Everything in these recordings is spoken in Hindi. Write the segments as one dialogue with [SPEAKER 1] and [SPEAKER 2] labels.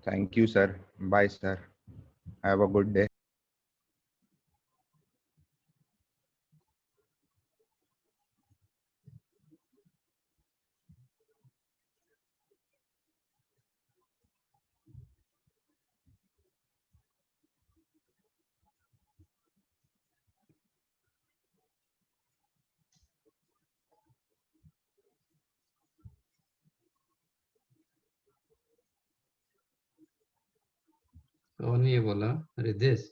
[SPEAKER 1] Thank you, sir. Bye, sir. Have a good day.
[SPEAKER 2] कौन ये बोला? रिदेश?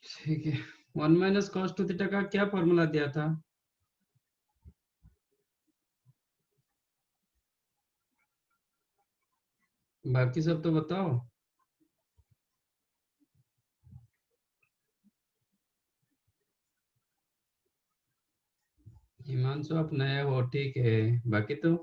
[SPEAKER 2] ठीक है, 1 माइनस कॉस टू थीटा का क्या फॉर्मूला दिया था? बाकी सब तो बताओ। हिमांशु आप नए हो, ठीक है, बाकी तो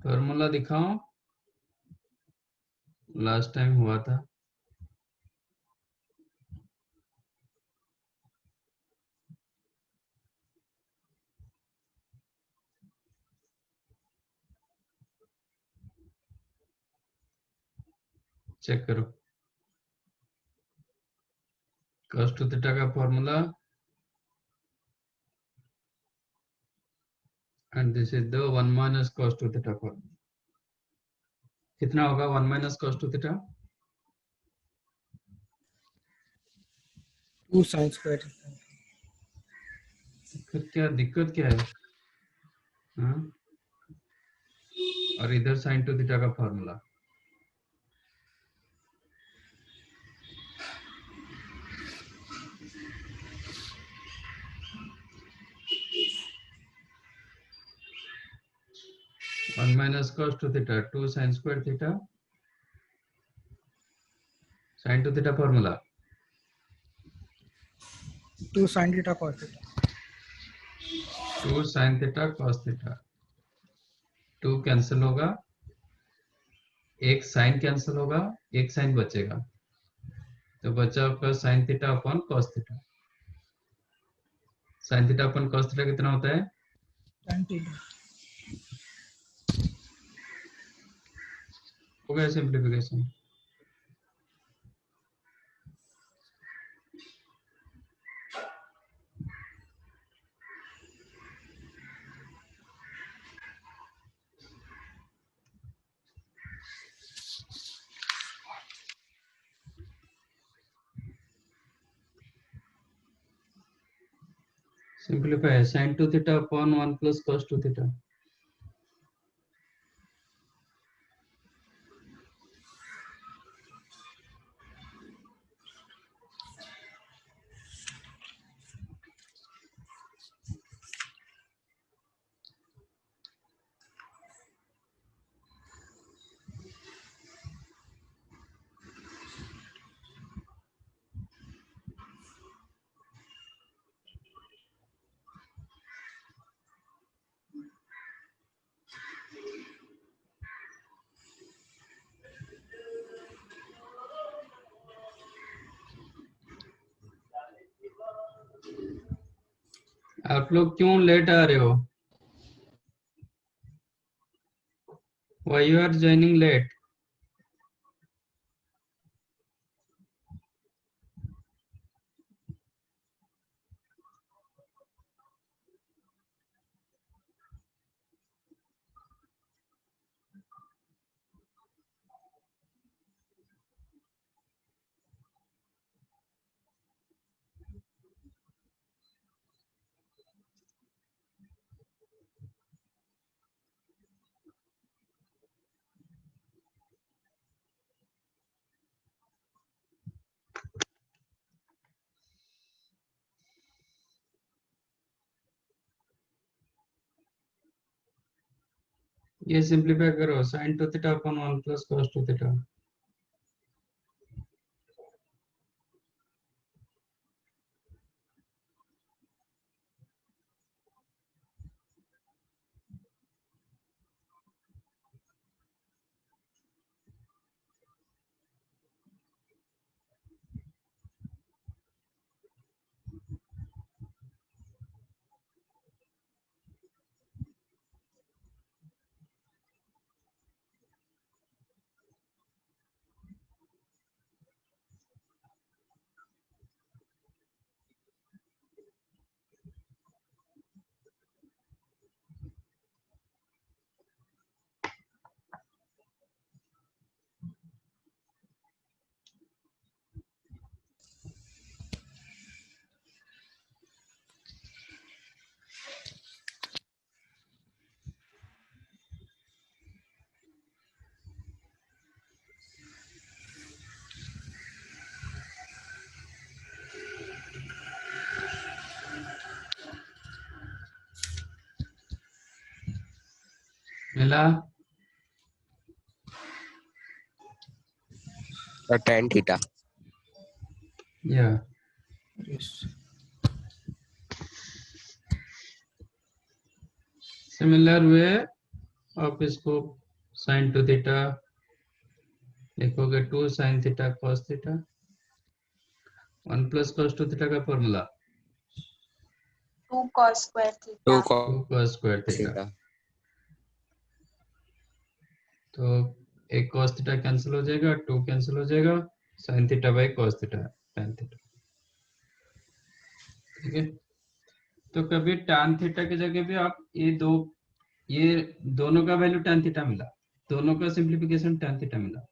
[SPEAKER 2] फॉर्मूला दिखाओ, लास्ट टाइम हुआ था। चेक करो, cos टू थीटा का formula and this is the 1 minus cos two theta formula. कितना होगा 1 minus cos two theta?
[SPEAKER 3] 2 sin square।
[SPEAKER 2] फिर क्या दिक्कत क्या है? हाँ? और इधर sin टू थीटा का formula. One minus cos two theta 2 sin square theta, sin two theta formula
[SPEAKER 3] 2 sin theta cos theta।
[SPEAKER 2] 2 sin theta cos theta, 2 cancel होगा, एक साइन कैंसिल होगा, एक साइन बचेगा, तो बचा आपका sin theta upon cos theta. sin theta upon cos theta कितना होता है?
[SPEAKER 3] tan theta।
[SPEAKER 2] हो गया simplification. Simplify sin two theta upon 1 plus cos two theta. आप लोग क्यों लेट आ रहे हो? Why you are joining late? ये सिंप्लीफाई करो, sin 2 theta upon 1 plus cos 2 theta. मिला?
[SPEAKER 4] tan theta.
[SPEAKER 2] या
[SPEAKER 3] Yes.
[SPEAKER 2] सिमिलर वे आप इसको sin 2 थीटा लिखोगे, 2 sin theta cos theta, 1 plus cos 2 theta का formula
[SPEAKER 5] 2 cos square
[SPEAKER 4] 2
[SPEAKER 5] theta.
[SPEAKER 2] 2 cos square theta.
[SPEAKER 4] theta.
[SPEAKER 2] तो एक cos थीटा कैंसिल हो जाएगा, 2 कैंसिल हो जाएगा, sin theta by cos theta tan theta. ठीक है, तो कभी tan थीटा की जगह भी आप ये दोनों का वैल्यू tan थीटा मिला, दोनों का सिंप्लीफिकेशन tan थीटा मिला,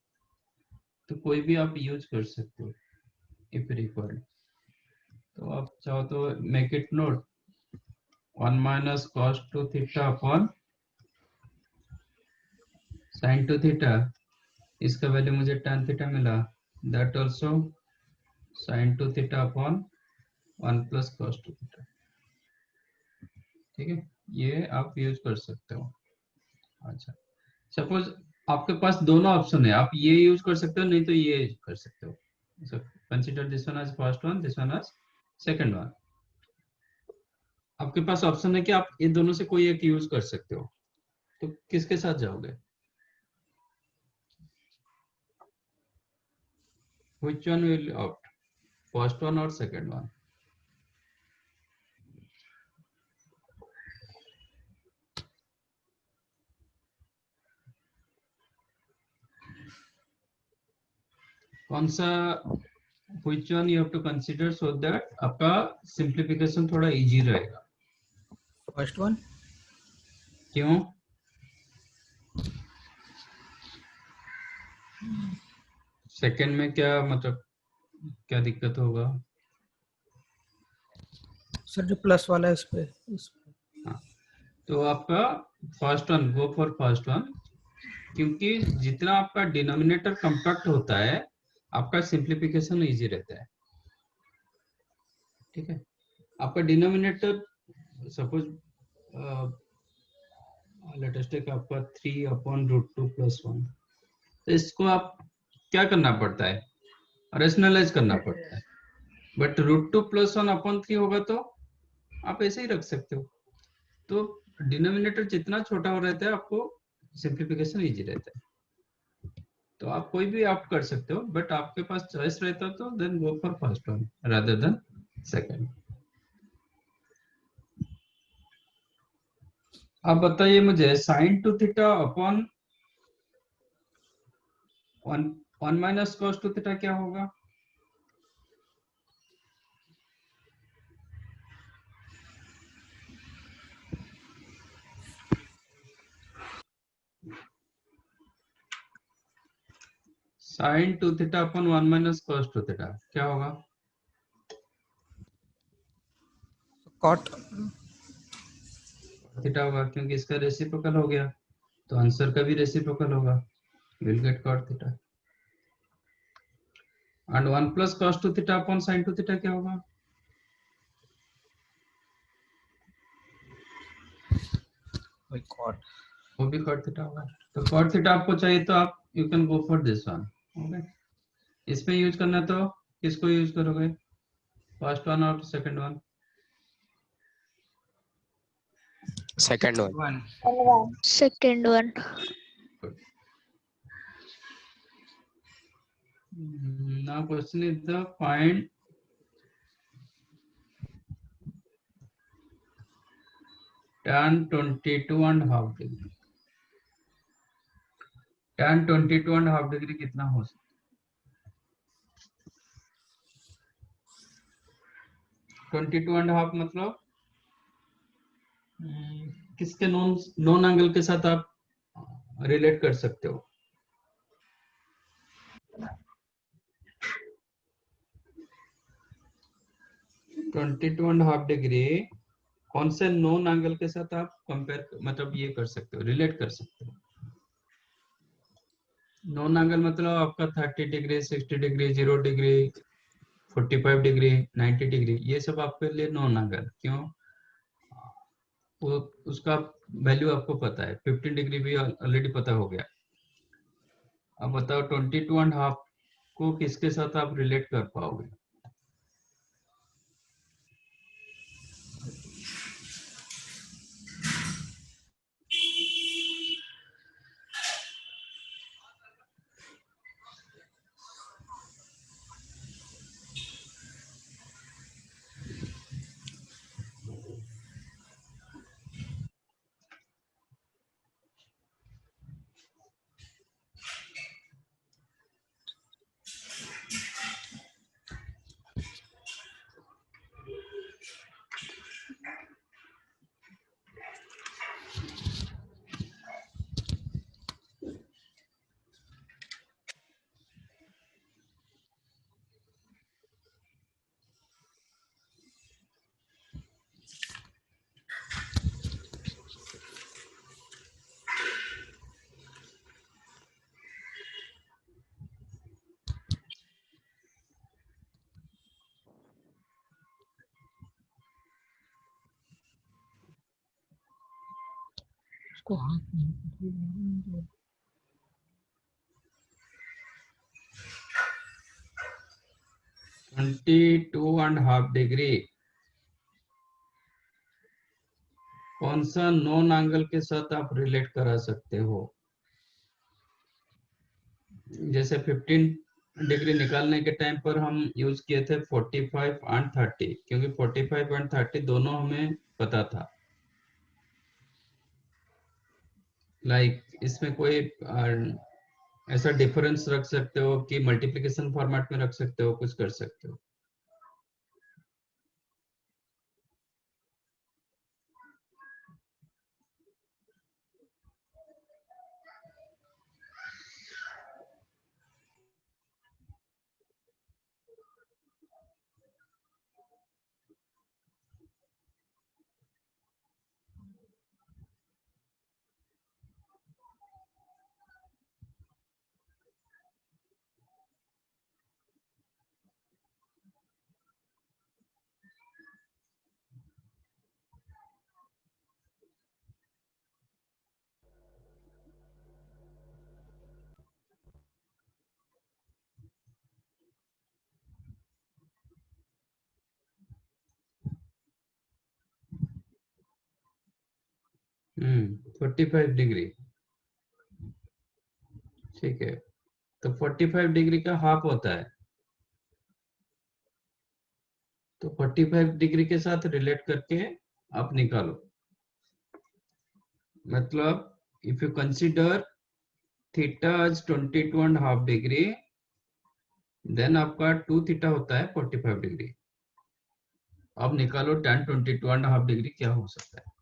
[SPEAKER 2] तो कोई भी आप यूज कर सकते हो इफ रिक्वायर्ड। तो आप चाहो तो make it note 1 minus cos 2 theta upon sin 2 theta, इसका वैल्यू मुझे tan थीटा मिला, that also sin 2 theta upon 1 plus cos 2 theta. ठीक है, ये आप यूज कर सकते हो। अच्छा, सपोज आपके पास दोनों ऑप्शन है, आप ये यूज कर सकते हो, नहीं तो ये यूज कर सकते हो। Consider this one as first one, this one as second one. आपके पास ऑप्शन है कि आप इन दोनों से कोई एक यूज कर सकते हो, तो किसके साथ जाओगे? Which one will you opt? First one or second one? कौन सा which one you have to consider so that आपका simplification थोड़ा इजी रहेगा?
[SPEAKER 3] First one.
[SPEAKER 2] क्यों? सेकंड में क्या मतलब क्या दिक्कत होगा?
[SPEAKER 3] सर जो प्लस वाला है इस पे
[SPEAKER 2] हाँ, तो आपका first one, go for first one, क्योंकि जितना आपका डिनोमिनेटर कम्पैक्ट होता है आपका सिंप्लीफिकेशन इजी रहता है। ठीक है, आपका denominator suppose let us take आपका 3 अपॉन रूट 2 प्लस 1, तो इसको आप क्या करना पड़ता है? रेशनलाइज करना पड़ता है। बट रूट 2 प्लस 1 अपॉन 3 होगा तो आप ऐसे ही रख सकते हो। तो डिनोमिनेटर जितना छोटा हो रहता है आपको सिंप्लीफिकेशन इजी रहता है। तो आप कोई भी ऑप्ट कर सकते हो, बट आपके पास चॉइस रहता तो then go for first one rather than second. अब बताइए मुझे sin 2 theta upon 1 minus cos 2 theta क्या होगा? sin 2 theta upon 1 minus cos 2 theta क्या होगा?
[SPEAKER 3] कॉट
[SPEAKER 2] थीटा होगा, क्योंकि इसका रेसिप्रोकल हो गया, तो आंसर का भी रेसिप्रोकल होगा, will get cot theta. And 1 plus cos 2 theta upon sin 2 theta क्या होगा?
[SPEAKER 3] कॉट
[SPEAKER 2] वो भी cot थीटा होगा। तो cot थीटा आपको चाहिए तो आप you can go for this one. Okay, इसमें यूज करना है तो किसको यूज करोगे, फर्स्ट वन और second one?
[SPEAKER 4] Second one.
[SPEAKER 3] One.
[SPEAKER 5] Second one.
[SPEAKER 2] Now question is the find tan 22.5 degree। tan 22.5 degree कितना हो सकता है? 22.5 मतलब किसके नॉन नॉन एंगल के साथ आप रिलेट कर सकते हो? Twenty two and half degree कौन से नॉन एंगल के साथ आप कंपेयर मतलब ये कर सकते हो, रिलेट कर सकते हो? नॉन एंगल मतलब आपका 30 degree, 60 degree, 0 degree, 45 degree, 90 degree, ये सब आपके लिए नॉन एंगल। क्यों? वो उसका वैल्यू आपको पता है, 15 डिग्री भी ऑलरेडी पता हो गया। अब बताओ 22.5 को किसके साथ आप रिलेट कर पाओगे?
[SPEAKER 3] इसको हाथ में
[SPEAKER 2] 22.5 डिग्री कौन सा नॉन एंगल के साथ आप रिलेट करा सकते हो? जैसे 15 डिग्री निकालने के टाइम पर हम यूज किए थे 45 एंड 30, क्योंकि 45 एंड 30 दोनों हमें पता था। लाइक इसमें कोई ऐसा डिफरेंस रख सकते हो कि मल्टीप्लिकेशन फॉर्मेट में रख सकते हो, कुछ कर सकते हो। हम्म, 45 डिग्री, ठीक है। तो 45 डिग्री का हाफ होता है, तो 45 डिग्री के साथ रिलेट करके आप निकालो। मतलब if you consider theta as 22.5 degree, then आपका 2 थीटा होता है 45 डिग्री। अब निकालो tan 22.5 डिग्री क्या हो सकता है?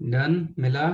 [SPEAKER 2] डन मिला।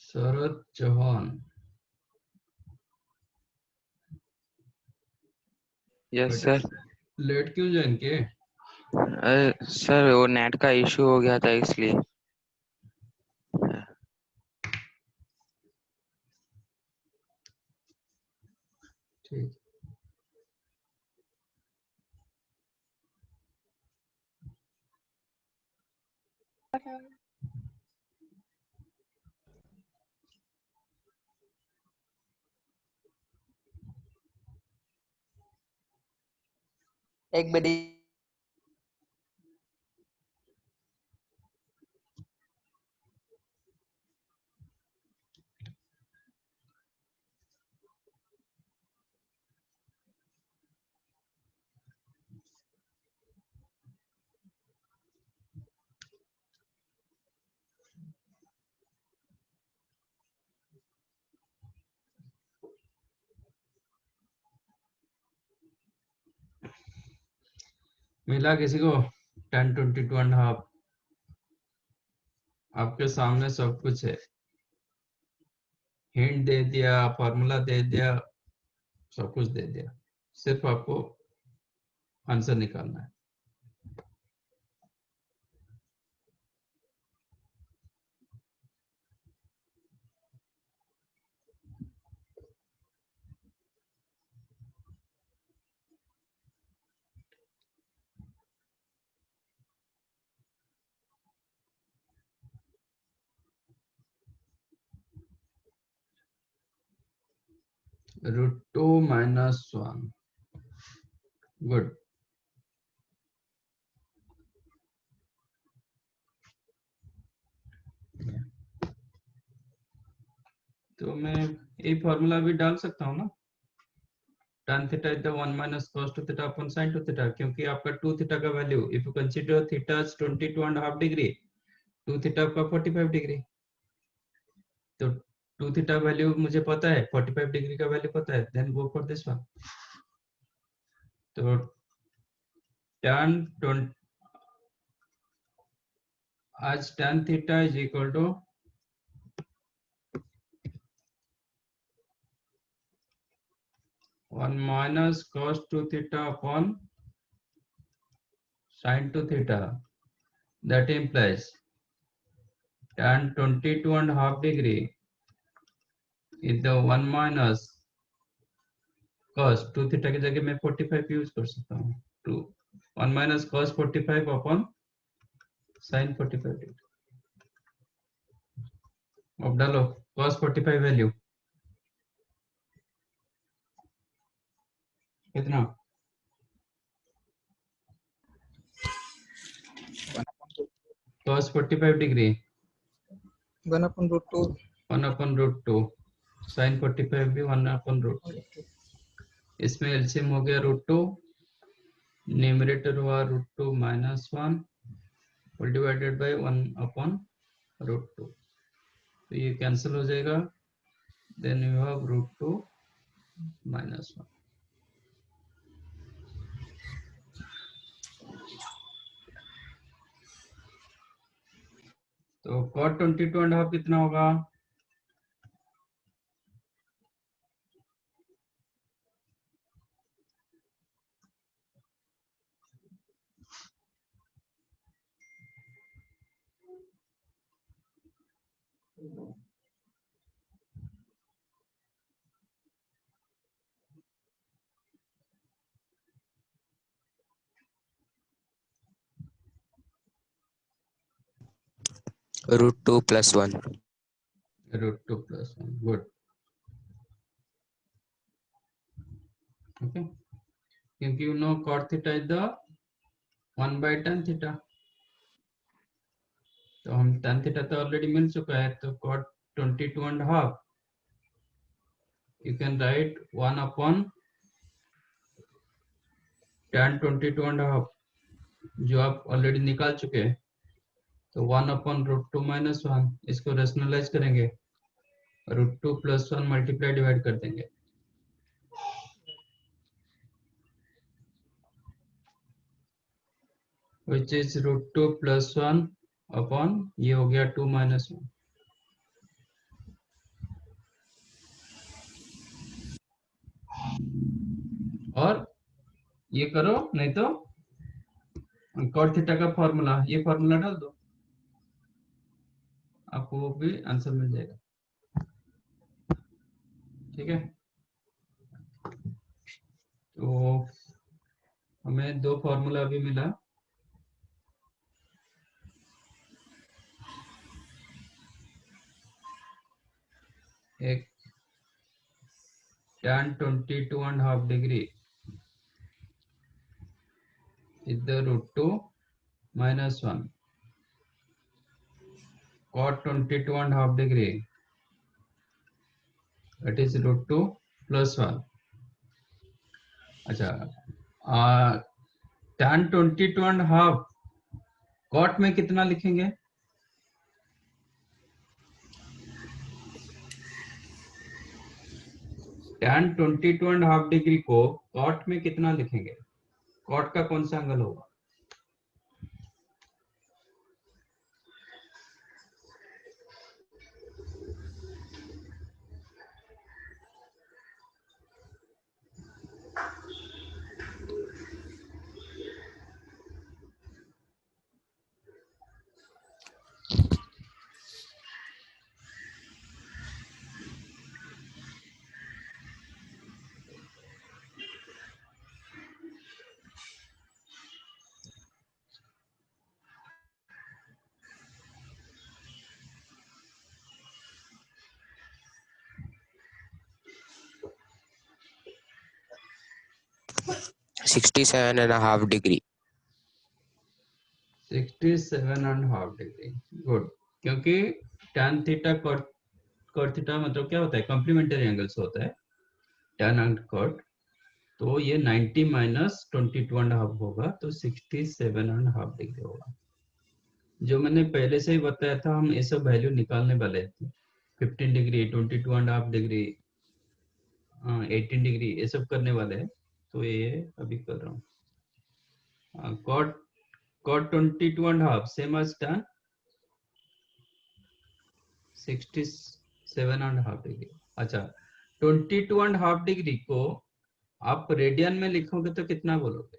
[SPEAKER 2] Sharad Chauhan.
[SPEAKER 6] Yes sir.
[SPEAKER 2] Late क्यों ज्वाइन किए?
[SPEAKER 6] सर वो नेट का इशू हो गया था इसलिए।
[SPEAKER 2] ठीक।
[SPEAKER 7] एक बड़ी
[SPEAKER 2] मिला किसी को? 10, 22 एंड हाफ। आपके सामने सब कुछ है, हिंट दे दिया, फॉर्मूला दे दिया, सब कुछ दे दिया, सिर्फ आपको आंसर निकालना है। √2 - 1। गुड। तो मैं ये फॉर्मूला भी डाल सकता हूँ ना, tan theta is the 1 - cos 2 theta upon sin 2 theta, क्योंकि आपका 2 थीटा का value, if you consider theta 22.5 degree, 2 theta आपका 45 डिग्री, तो 2 थीटा वैल्यू मुझे पता है, 45 डिग्री का वैल्यू पता है, then go for this one. तो tan 20 आज tan theta is equal to 1 - cos 2 theta upon sin 2 theta. That implies tan 22.5 degree is the 1 - cos 2 theta की जगह मैं 45 यूज कर सकता हूँ। 1 - cos 45 upon sin 45 डिग्री। अब डालो cos 45 वैल्यू कितना? 1 cos 45 डिग्री
[SPEAKER 7] 1/√2
[SPEAKER 2] 1/√2, sin 45 भी 1/√2। इसमें एलसीएम हो गया √2, न्यूमरेटर हुआ √2 - 1 होल डिवाइडेड बाय 1/√2। तो ये कैंसिल हो जाएगा, देन यू हैव √2 - 1। तो cot 22.5 कितना होगा?
[SPEAKER 4] √2 + 1।
[SPEAKER 2] √2 + 1। गुड। ओके, क्योंकि you know cot theta is the 1/tan theta. तो हम tan थीटा तो ऑलरेडी मिल चुका है, तो cot 22.5 you can write 1 upon tan 22.5 जो आप ऑलरेडी निकाल चुके हैं। तो 1 upon √2 - 1 इसको रेशनलाइज करेंगे, √2 + 1 मल्टीप्लाई डिवाइड कर देंगे। which is √2 + 1 upon ये हो गया 2 - 1। और ये करो, नहीं तो cot थीटा का फॉर्मूला, ये फॉर्मूला डाल दो, आपको वो भी आंसर मिल जाएगा। ठीक है, तो हमें दो फॉर्मूला अभी मिला। एक tan 22.5 degree is the √2 - 1 cot 22.5 degree that is √2 + 1। अच्छा, tan 22.5 cot में कितना लिखेंगे? tan 22.5 डिग्री को cot में कितना लिखेंगे? cot का कौन सा एंगल होगा?
[SPEAKER 4] $67.5 degree।
[SPEAKER 2] 67.5 degree, good. क्योंकि tan थीटा cot थीटा मतलब क्या होता है? कॉम्प्लीमेंट्री एंगल्स होता है tan एंड cot। तो ये 90 - 22.5 होगा, तो 67.5 डिग्री होगा। जो मैंने पहले से ही बताया था, हम ये सब वैल्यू निकालने वाले थे। 15 डिग्री, 22.5 डिग्री, 18 डिग्री, ये सब करने वाले हैं। तो ये अभी कर रहा हूँ। cot 22.5 same as tan 67.5 degree. अच्छा, 22.5 डिग्री को आप रेडियन में लिखोगे तो कितना बोलोगे?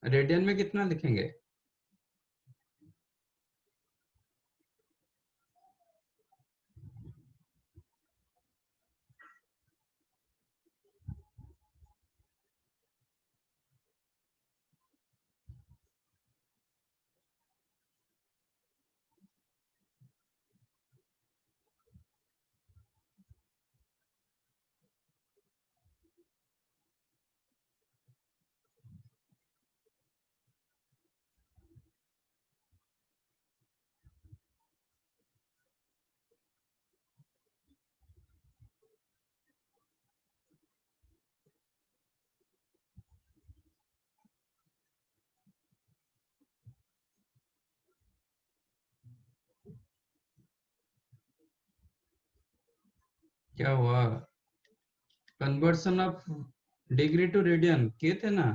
[SPEAKER 2] रेडियन में कितना लिखेंगे? क्या हुआ? Conversion of degree to radian किए थे ना?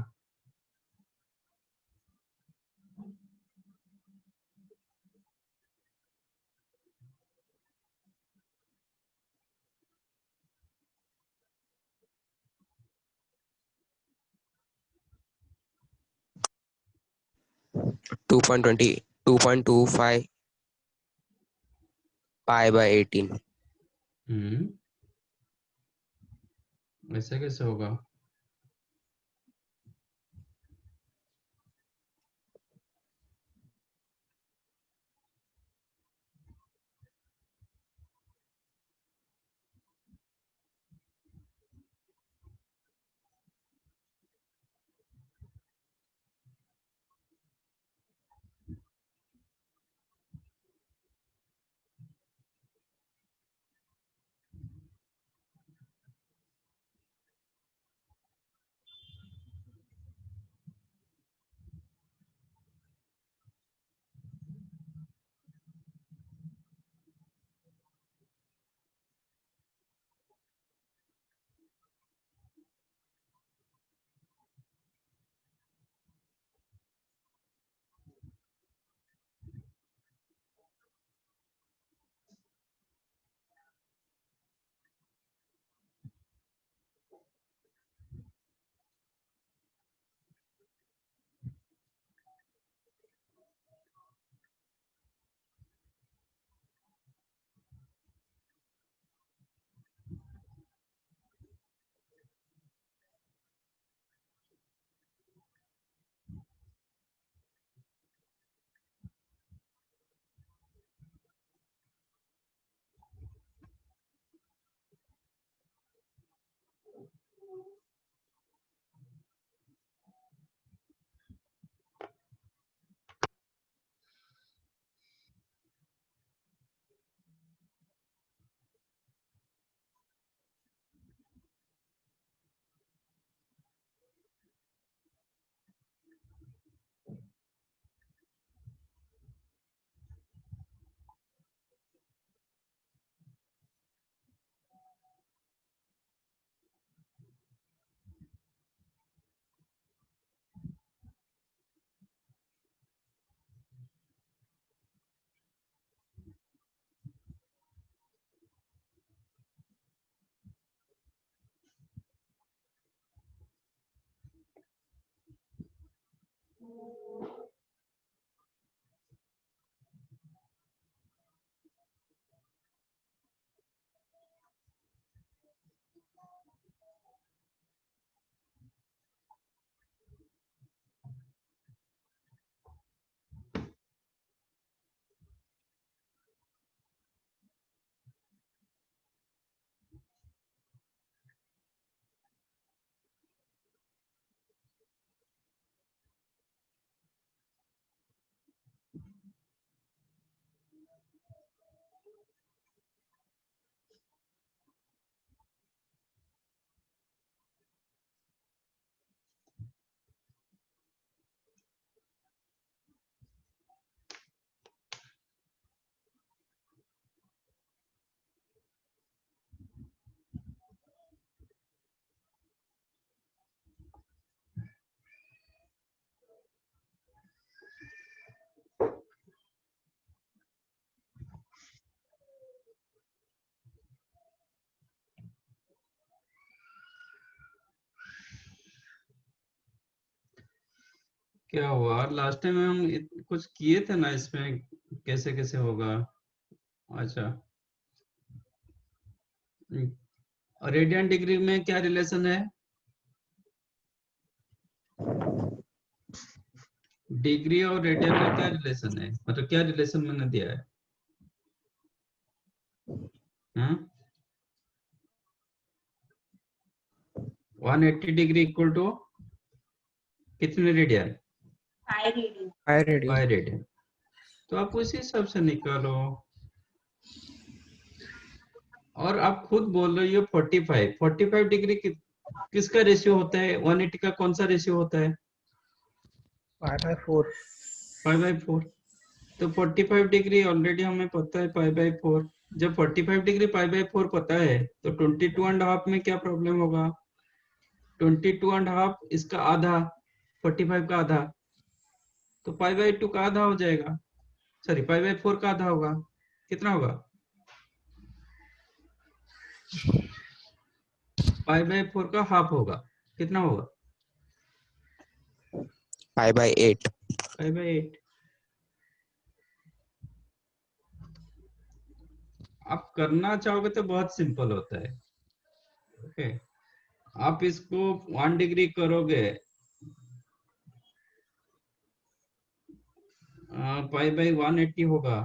[SPEAKER 4] Two 2.25 pi by 18.
[SPEAKER 2] ऐसे कैसे होगा? क्या हुआ? लास्ट टाइम हम कुछ किए थे ना इसमें, कैसे कैसे होगा? अच्छा, रेडियन डिग्री में क्या रिलेशन है? डिग्री और रेडियन में क्या रिलेशन है? मतलब क्या रिलेशन मैंने दिया है? हाँ, 180 डिग्री इक्वल टू कितने रेडियन?
[SPEAKER 3] 5 रेडियन.
[SPEAKER 2] 5 रेडियन। तो आप उसी हिसाब से निकालो। और आप खुद बोल रहे हो 45 डिग्री किसका रेशियो होता है? 180 का कौन सा रेशियो होता है?
[SPEAKER 3] 5/4.
[SPEAKER 2] 5/4। तो 45 डिग्री ऑलरेडी हमें पता है 5/4। जब 45 डिग्री पाई बाई 4 पता है तो 22.5 में क्या प्रॉब्लम होगा? 22.5 इसका आधा, 45 का आधा, तो पाई बाई 2 का आधा हो जाएगा, सॉरी पाई बाई 4 का आधा होगा। कितना होगा? पाई बाई 4 का हाफ होगा, कितना होगा?
[SPEAKER 4] pi by 8.
[SPEAKER 2] Pi by 8। आप करना चाहोगे तो बहुत सिंपल होता है। ओके, आप इसको 1 डिग्री करोगे, पाई बाई 180 होगा,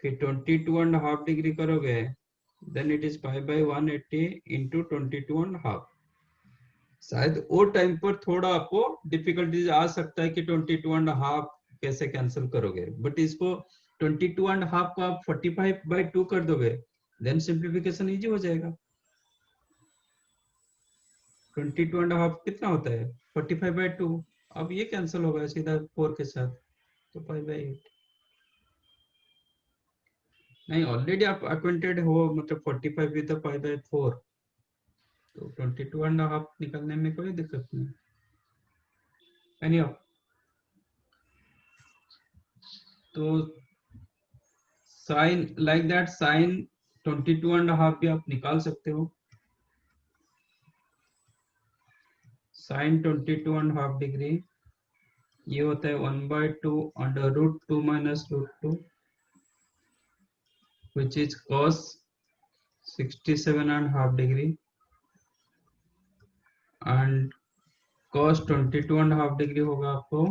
[SPEAKER 2] फिर 22.5 डिग्री करोगे, then it is pi by 180 into 22.5। शायद वो टाइम पर थोड़ा आपको डिफिकल्टीज आ सकता है कि 22.5 कैसे कैंसिल करोगे, बट इसको 22.5 को आप 45/2 कर दोगे, देन सिंप्लीफिकेशन इजी हो जाएगा। 22.5 कितना होता है? 45/2। अब ये कैंसिल होगा सीधा 4 के साथ, तो पाई बाई 8। नहीं, ऑलरेडी आप अक्वेंटेड हो, मतलब 45 विद पाई बाई 4, तो 22.5 निकलने में कोई दिक्कत नहीं। एनी तो साइन लाइक दैट, साइन 22.5 भी आप निकाल सकते हो। साइन 22.5 डिग्री ये होता है 1/2 under root 2 minus root 2, which is cos 67.5 degree, and cos 22.5 degree होगा आपको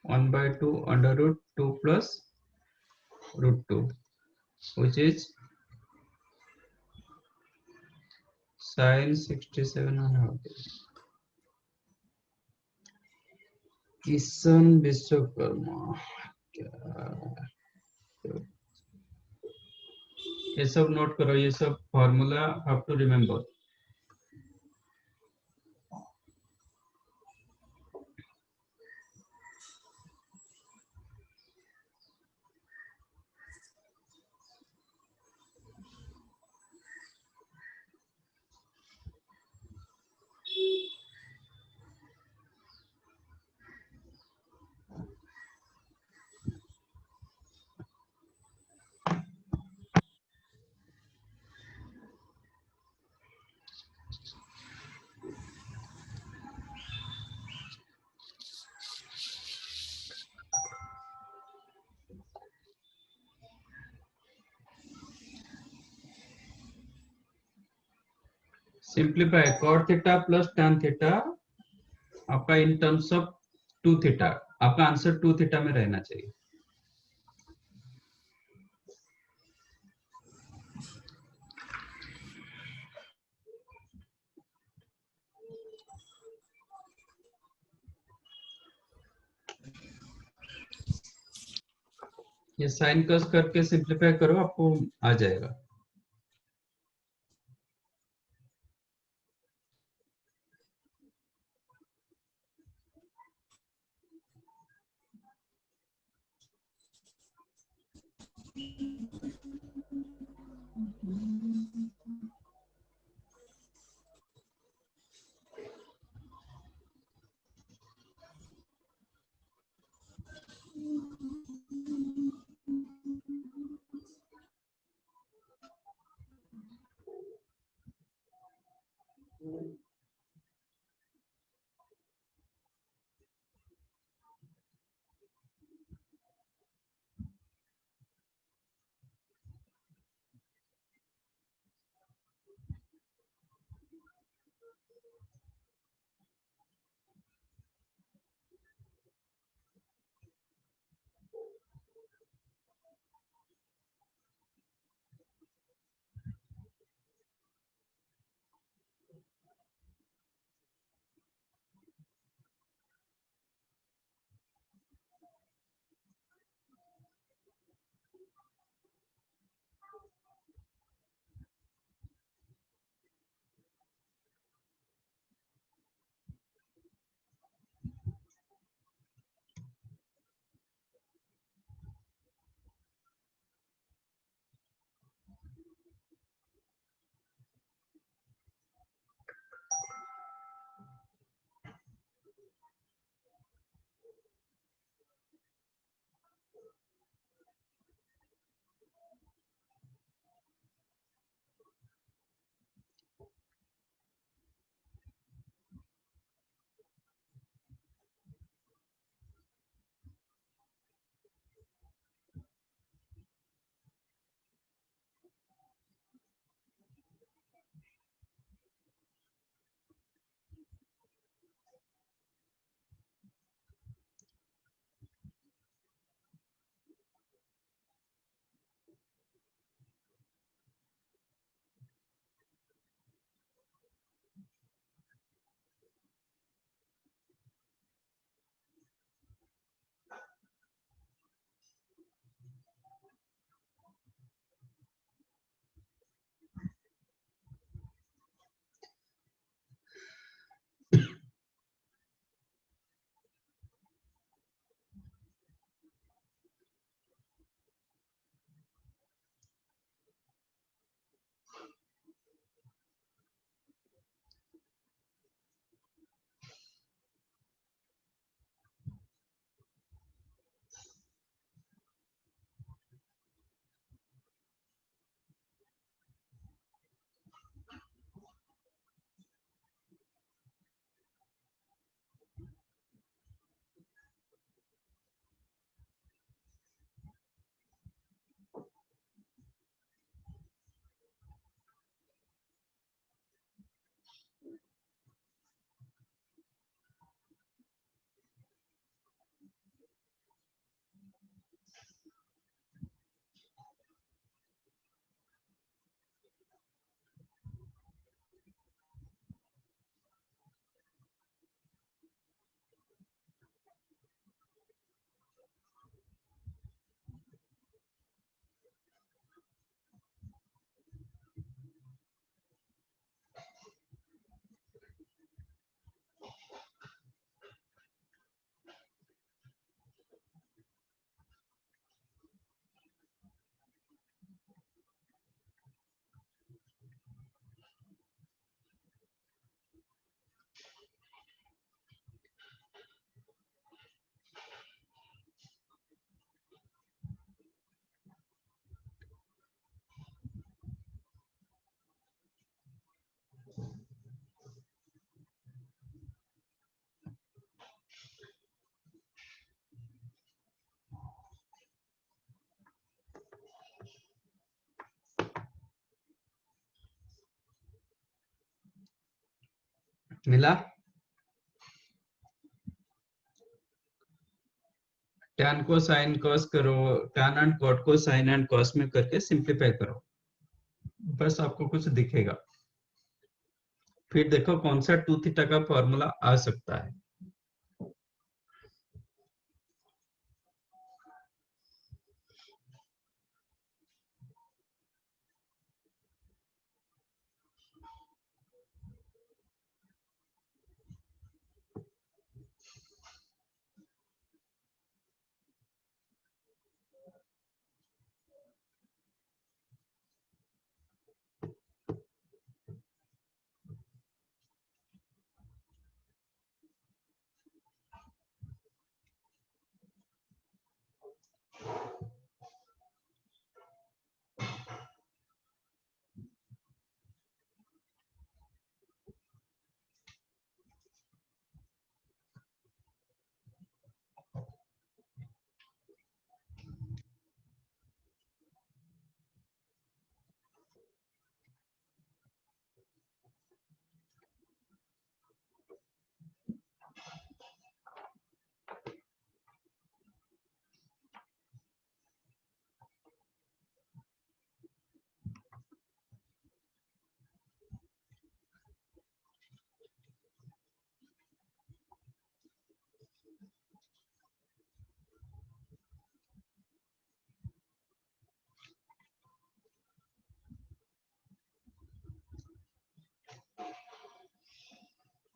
[SPEAKER 2] 1/2 under root 2 plus root 2, which is sin 67.5 Kishan Vishwakarma. ये सब नोट करो, ये सब formula have to remember. Simplify cot theta plus tan theta आपका इन टर्म्स ऑफ 2 थीटा, आपका आंसर 2 थीटा में रहना चाहिए। ये साइन कस करके सिंप्लीफाई करो, आपको आ जाएगा। मिला? टैन को साइन कॉस करो, टैन एंड कॉट को साइन एंड कॉस में करके सिंप्लीफाई करो, बस आपको कुछ दिखेगा। फिर देखो कौन सा 2 थीटा का फॉर्मूला आ सकता है।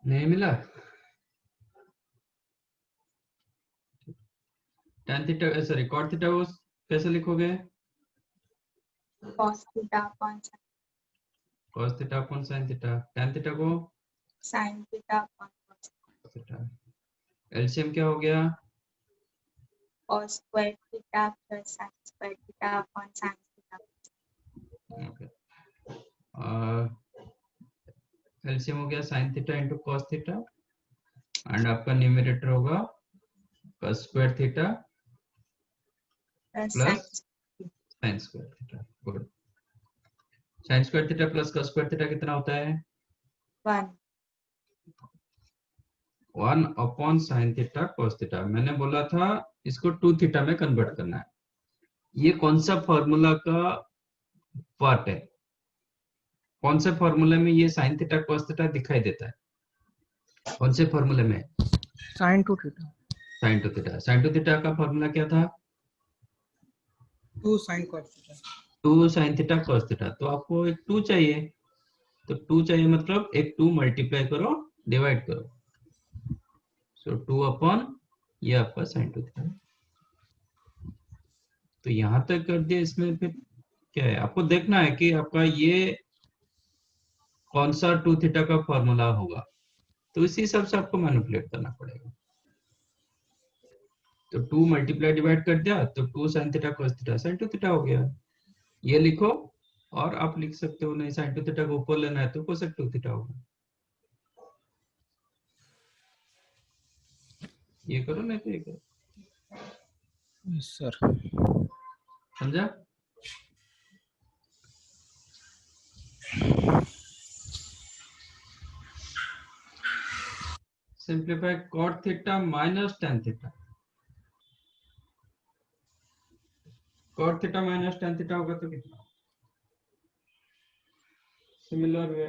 [SPEAKER 2] नहीं मिला? tan theta sorry cot theta को कैसे लिखोगे?
[SPEAKER 3] cos theta upon
[SPEAKER 2] cos theta upon sin theta. tan theta को
[SPEAKER 3] sin theta upon cos
[SPEAKER 2] theta. LCM क्या हो गया?
[SPEAKER 3] cos square theta plus sin square theta upon sin theta.
[SPEAKER 2] Okay, LCM हो गया sin theta into cos theta and आपका न्यूमरेटर होगा cos square theta
[SPEAKER 3] Plus
[SPEAKER 2] plus sin square theta. Good. sin square theta plus cos square theta कितना होता है?
[SPEAKER 3] 1
[SPEAKER 2] 1 upon sin theta cos theta. मैंने बोला था इसको 2 थीटा में कन्वर्ट करना है। ये कौन सा फॉर्मूला का पार्ट है? कौन से फॉर्मूले में ये sin थीटा cos थीटा दिखाई देता है? कौन से फॉर्मूले में?
[SPEAKER 7] sin 2 theta.
[SPEAKER 2] sin 2 theta. sin 2 theta का फॉर्मूला क्या था?
[SPEAKER 7] 2 sin cos theta.
[SPEAKER 2] 2 sin theta cos theta. तो आपको एक 2 चाहिए, तो 2 चाहिए मतलब एक 2 मल्टीप्लाई करो, डिवाइड करो। सो 2 अपॉन ये आपका sin 2 थीटा। तो यहां तक कर दिया। इसमें फिर क्या है, आपको देखना है कि आपका ये कौन सा 2 थीटा का फॉर्मूला होगा, तो इसी हिसाब से आपको मैनिपुलेट करना पड़ेगा। तो 2 मल्टीप्लाई डिवाइड कर दिया तो 2 sin theta cos theta sin 2 theta हो गया। ये लिखो, और आप लिख सकते हो नहीं sin 2 थीटा को ऊपर लेना है तो cos 2 थीटा होगा। ये करो नहीं तो ये करो।
[SPEAKER 7] Yes, sir.
[SPEAKER 2] समझा? Simplify cot theta minus tan theta. cot theta minus tan theta होगा तो कितना? Similar way.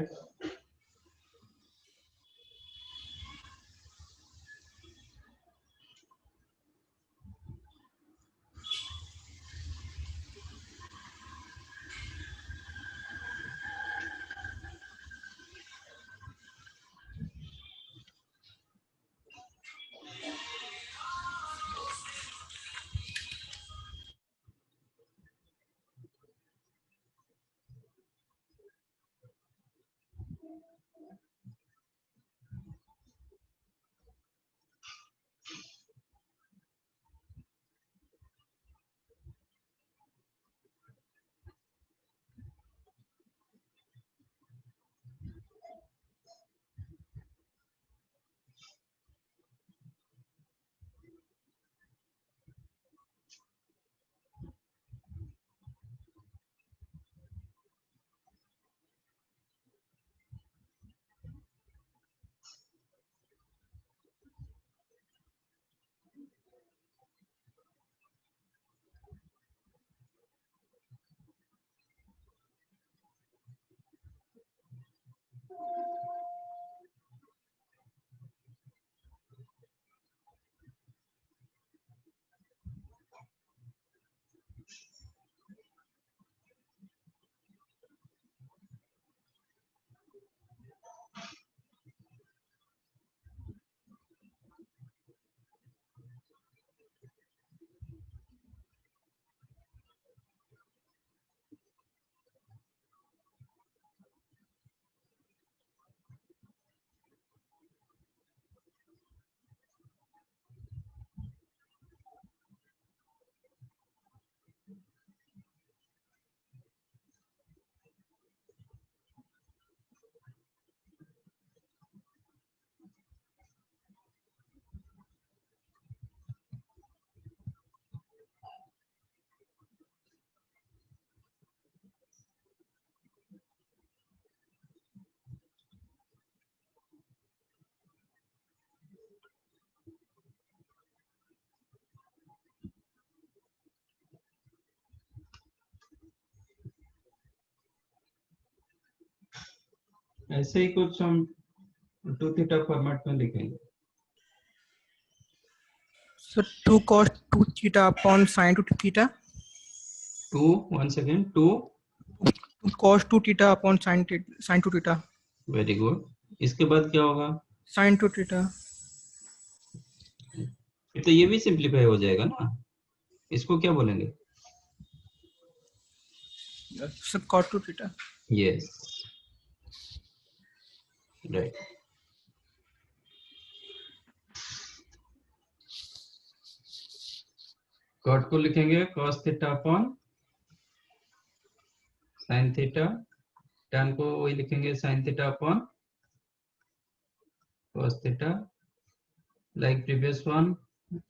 [SPEAKER 2] ऐसे ही कुछ हम 2 थीटा फॉर्मेट में लिखेंगे.
[SPEAKER 7] So 2 cos 2 theta upon sin 2 theta.
[SPEAKER 2] 2 once again 2.
[SPEAKER 7] 2 cos 2 theta upon sin 2 theta.
[SPEAKER 2] Very good. इसके बाद क्या होगा?
[SPEAKER 7] Sin 2 theta.
[SPEAKER 2] तो ये भी सिंप्लीफाई हो जाएगा ना. इसको क्या बोलेंगे?
[SPEAKER 7] So cos 2 theta.
[SPEAKER 2] Yes, right. Cot को लिखेंगे cos theta upon sin theta. tan को वही लिखेंगे sin theta upon cos theta. Like previous one,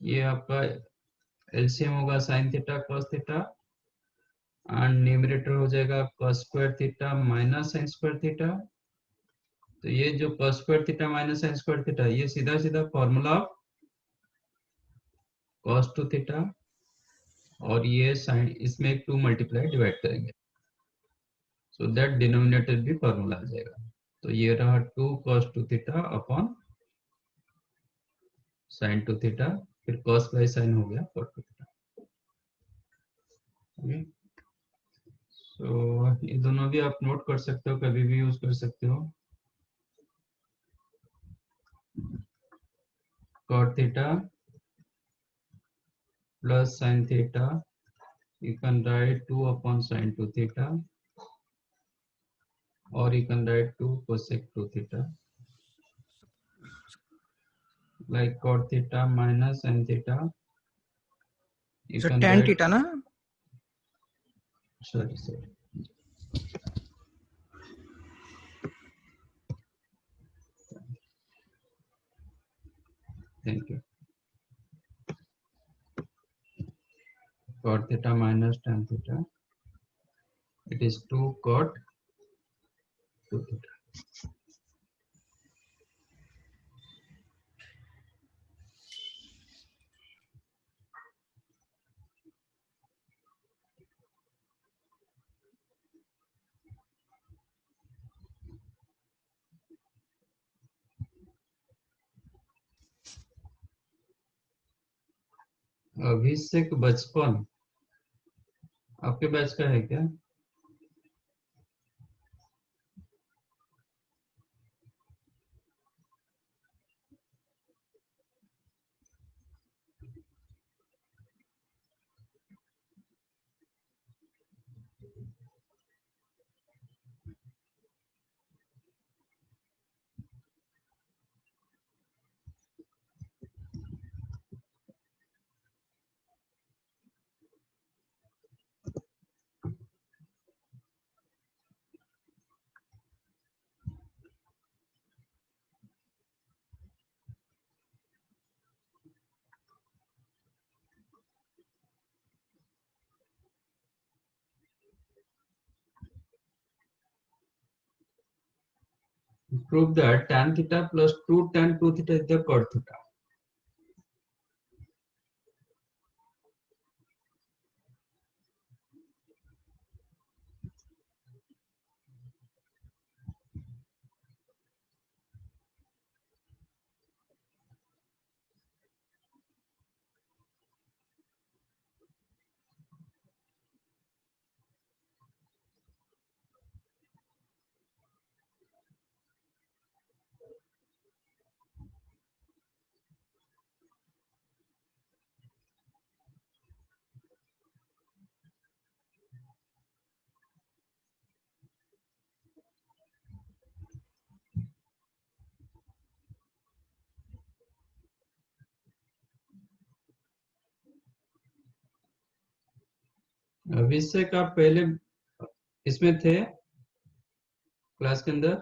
[SPEAKER 2] ये आपका एलसीएम होगा sin theta cos theta and numerator हो जाएगा cos square theta minus sin square theta. तो ये जो cos square theta minus sin square theta, ये सीधा सीधा फॉर्मूला ऑफ cos 2 थीटा, और ये sin, इसमें एक 2 मल्टीप्लाई डिवाइड करेंगे, सो दैट डिनोमिनेटर भी फॉर्मूला आ जाएगा. तो ये रहा 2 cos 2 theta upon sin 2 theta, फिर cos बाई sin हो गया cos 2 थीटा. ओके, सो ये दोनों भी आप नोट कर सकते हो, कभी भी यूज कर सकते हो. cot theta plus sin theta, you can write 2 upon sin 2 theta, or you can write 2 cosec 2 theta, like cot theta minus sin theta. You
[SPEAKER 7] So
[SPEAKER 2] can
[SPEAKER 7] tan
[SPEAKER 2] write,
[SPEAKER 7] theta na.
[SPEAKER 2] sorry. Thank you. Cot theta minus tan theta, it is 2 cot 2 theta. अभिषेक बचपन आपके बैच का है क्या? Prove that tan theta plus 2 tan 2 theta is the cot theta. अभिषेक आप पहले इसमें थे क्लास के अंदर?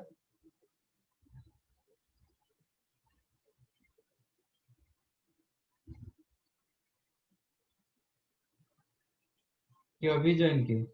[SPEAKER 2] कि अभी ज्वाइन किए?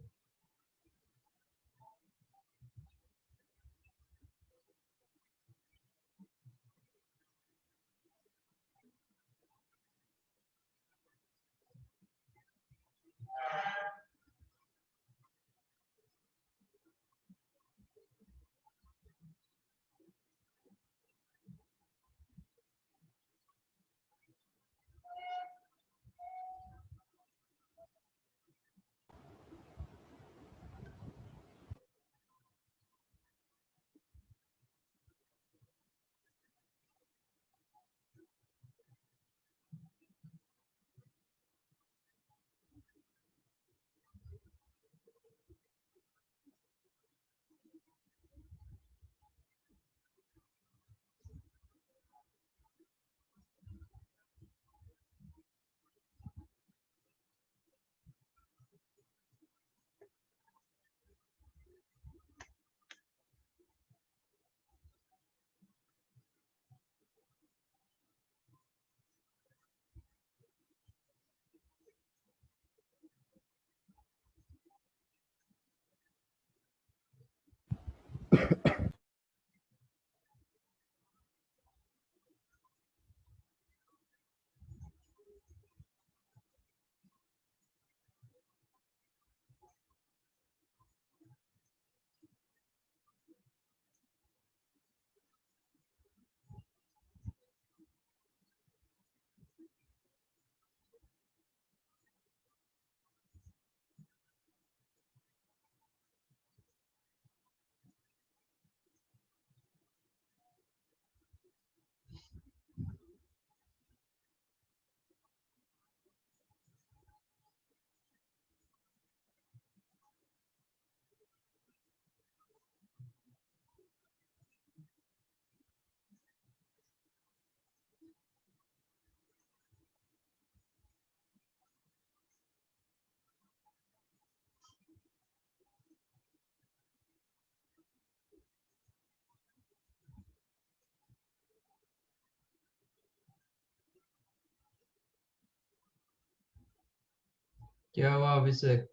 [SPEAKER 2] क्या हुआ अभिषेक?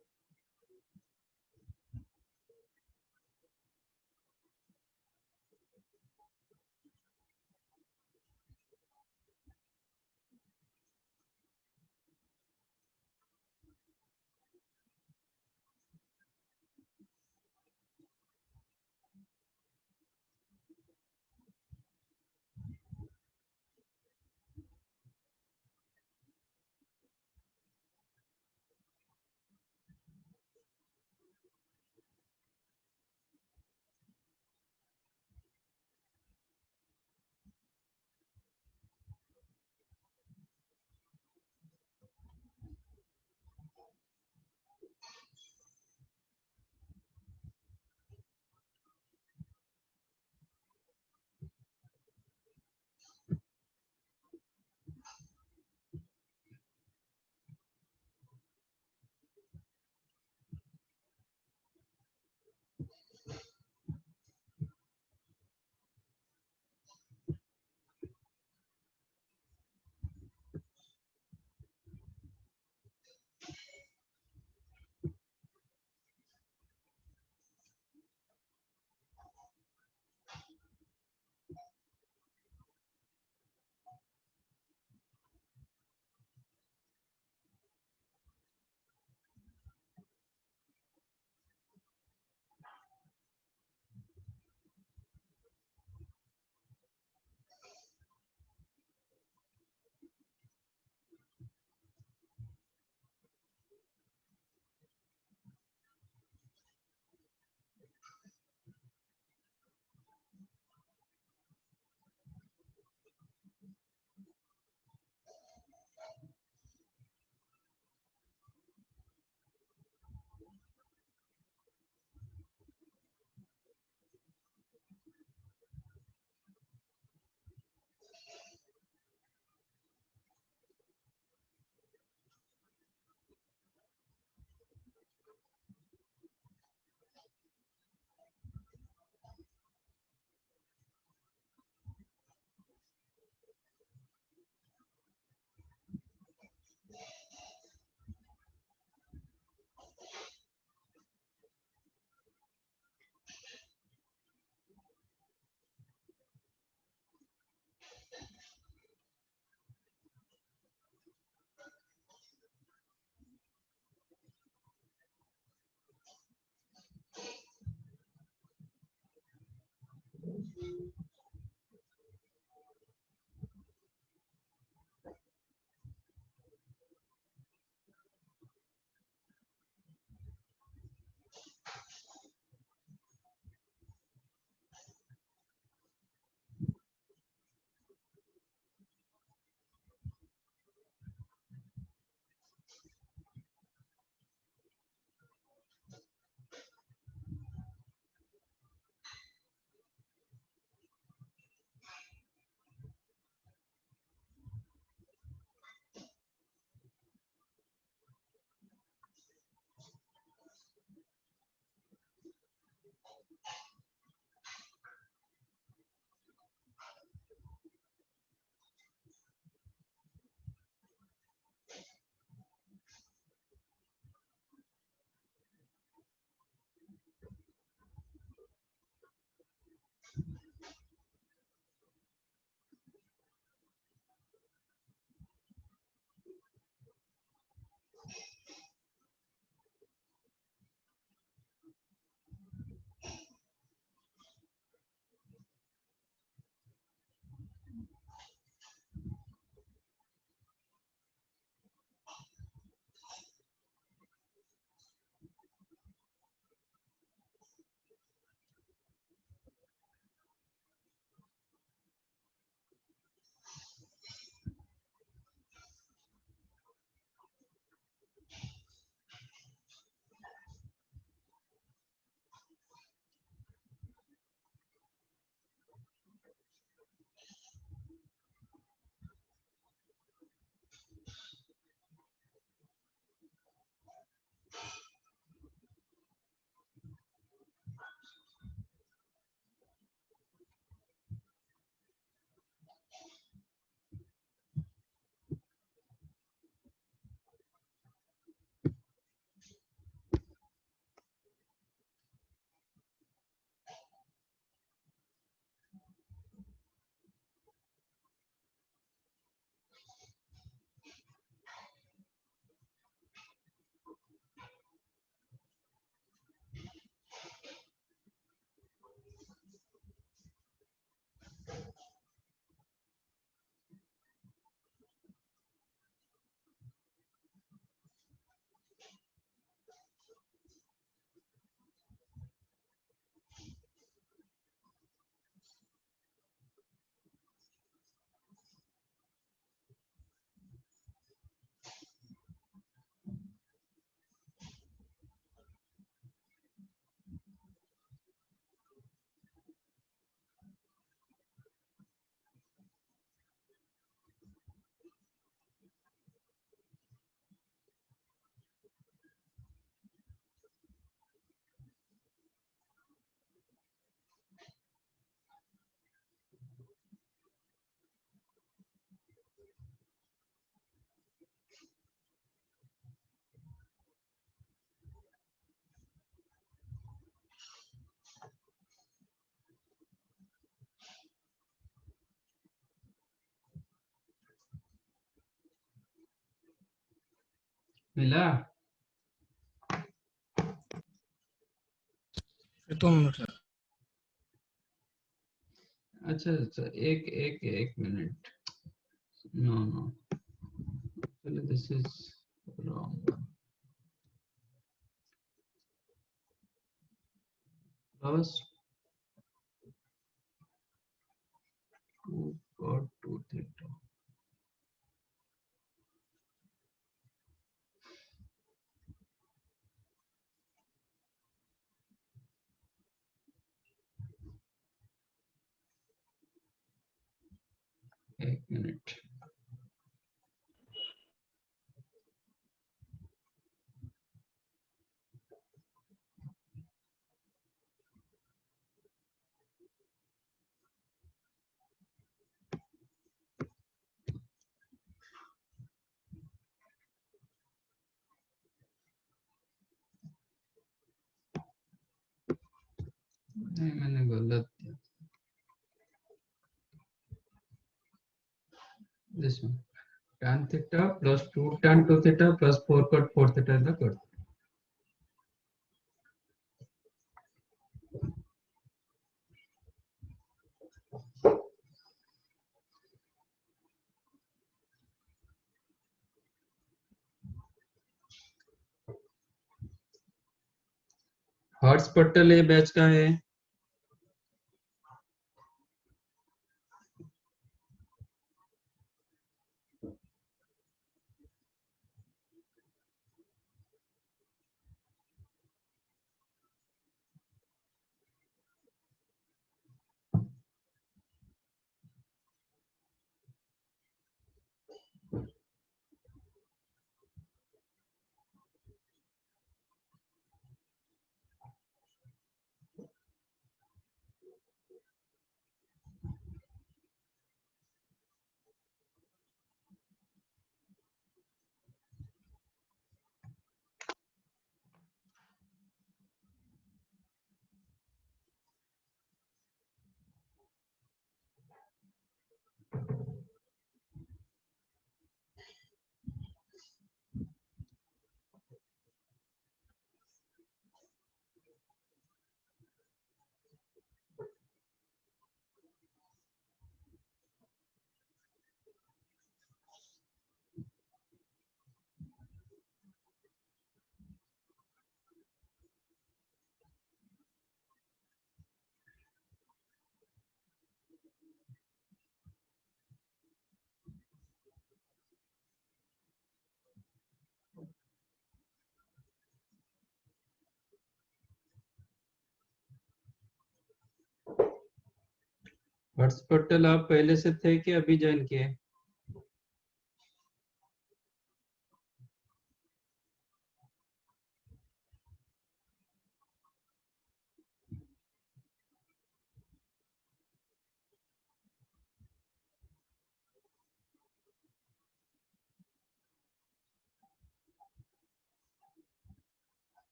[SPEAKER 2] मिला?
[SPEAKER 7] तुम
[SPEAKER 2] अच्छा अच्छा, एक एक एक मिनट. नो नो, चलो this is wrong. Plus 2 cot 2 theta. एक मिनट. नहीं, मैंने गलत दिया. This one. tan theta plus 2 tan 2 theta plus 4 cot 4 theta is the cot. हर्ष पटेल ये बैच का है. हर्ष पटेल आप पहले से थे कि अभी ज्वाइन किए?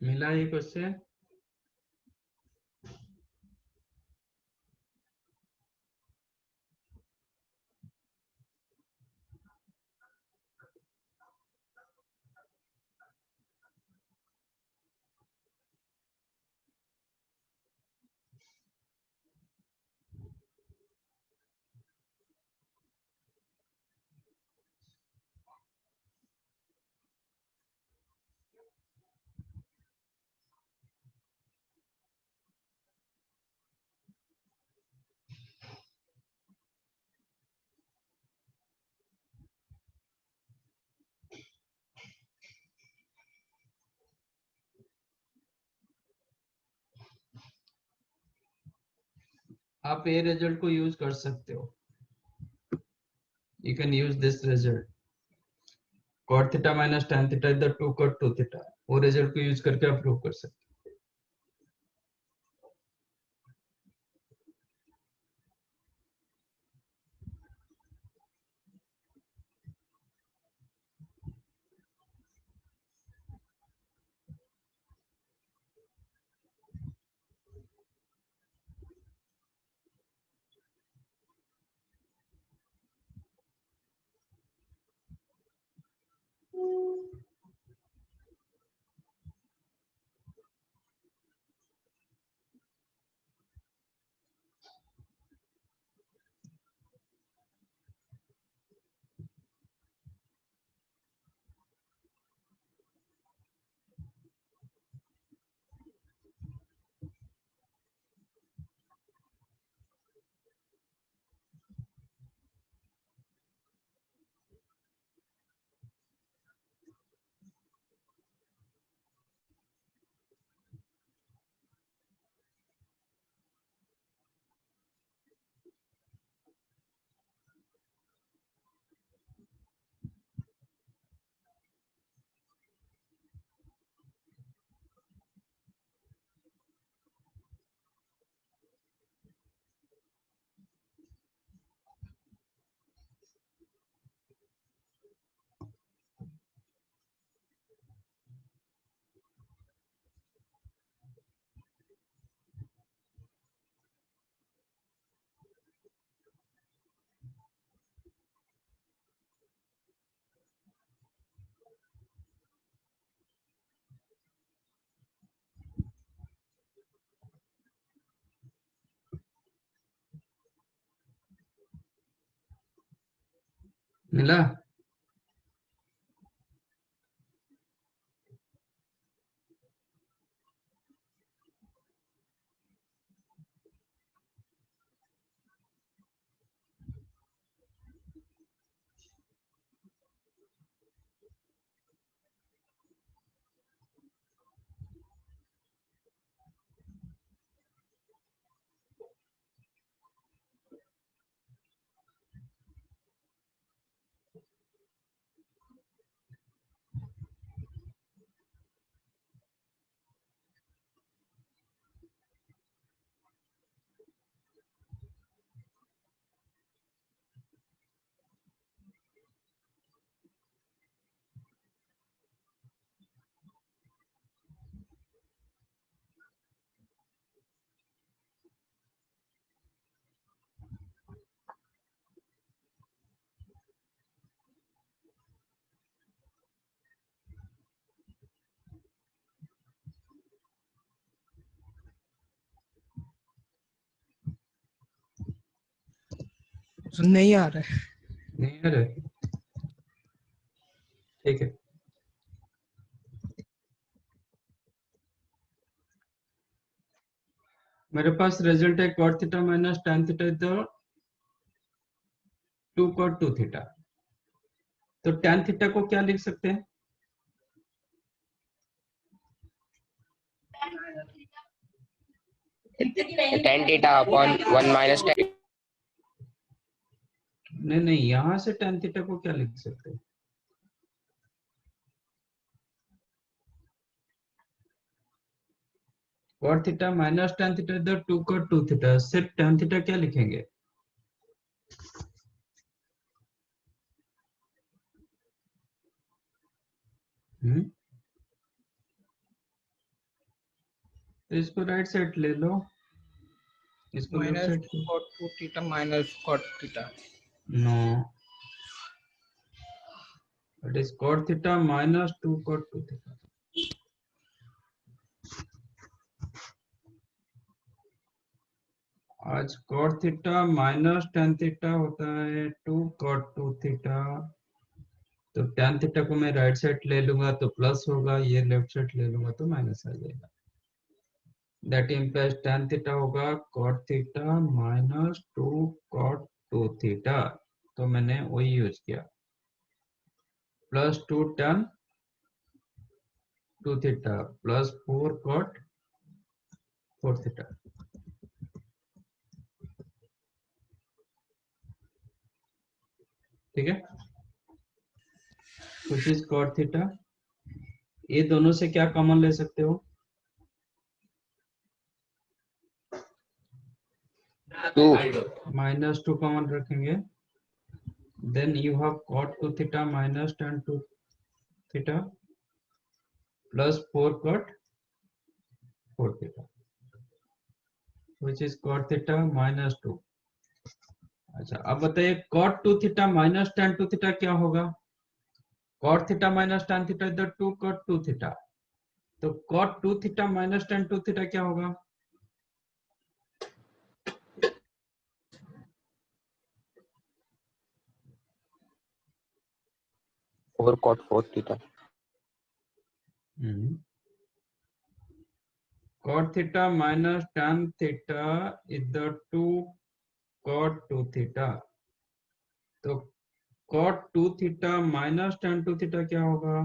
[SPEAKER 2] मिला ये क्वेश्चन? आप ये रिजल्ट को यूज कर सकते हो, you can use this result, cot theta minus tan theta is the 2 cot 2 theta, वो रिजल्ट को यूज करके आप प्रूव कर सकते हो। मिला?
[SPEAKER 7] नहीं आ रहा है।
[SPEAKER 2] नहीं आ रहा है? ठीक है, मेरे पास रिजल्ट है cot theta minus tan theta is the 2 cot 2 theta. तो tan थीटा को क्या लिख सकते हैं?
[SPEAKER 4] tan theta upon 1 minus tan.
[SPEAKER 2] नहीं, यहां से tan थीटा को क्या लिख सकते हैं? cot theta minus tan theta is the 2 cot 2 theta, सिर्फ tan थीटा क्या लिखेंगे? तो इसको राइट साइड ले लो, इसको left
[SPEAKER 7] minus
[SPEAKER 2] side.
[SPEAKER 7] cot 2 theta minus cot theta.
[SPEAKER 2] No, it is cot theta minus 2 cot 2 theta. आज cot theta minus tan theta होता है 2 cot 2 थीटा, तो tan थीटा को मैं राइट साइड ले लूंगा तो प्लस होगा, ये लेफ्ट साइड ले लूंगा तो माइनस आ जाएगा। दैट इम्प्लाइज tan थीटा होगा cot theta minus 2 cot 2 theta, तो मैंने वही यूज किया, plus 2 tan 2 theta plus 4 cot 4 theta. ठीक है, which is cot थीटा। ये दोनों से क्या कॉमन ले सकते हो?
[SPEAKER 4] 2
[SPEAKER 2] -2 कॉमन रखेंगे, then you have cot 2 theta minus tan 2 theta plus 4 cot 4 theta, which is cot theta -2। अच्छा, अब बताइए cot 2 theta minus tan 2 theta क्या होगा? cot theta minus tan theta इधर 2 cot 2 थीटा, तो cot 2 theta minus tan 2 theta क्या होगा?
[SPEAKER 4] 4 cot 4 theta
[SPEAKER 2] cot theta minus tan theta is the 2 cot 2 theta, तो cot 2 theta minus tan 2 theta क्या होगा?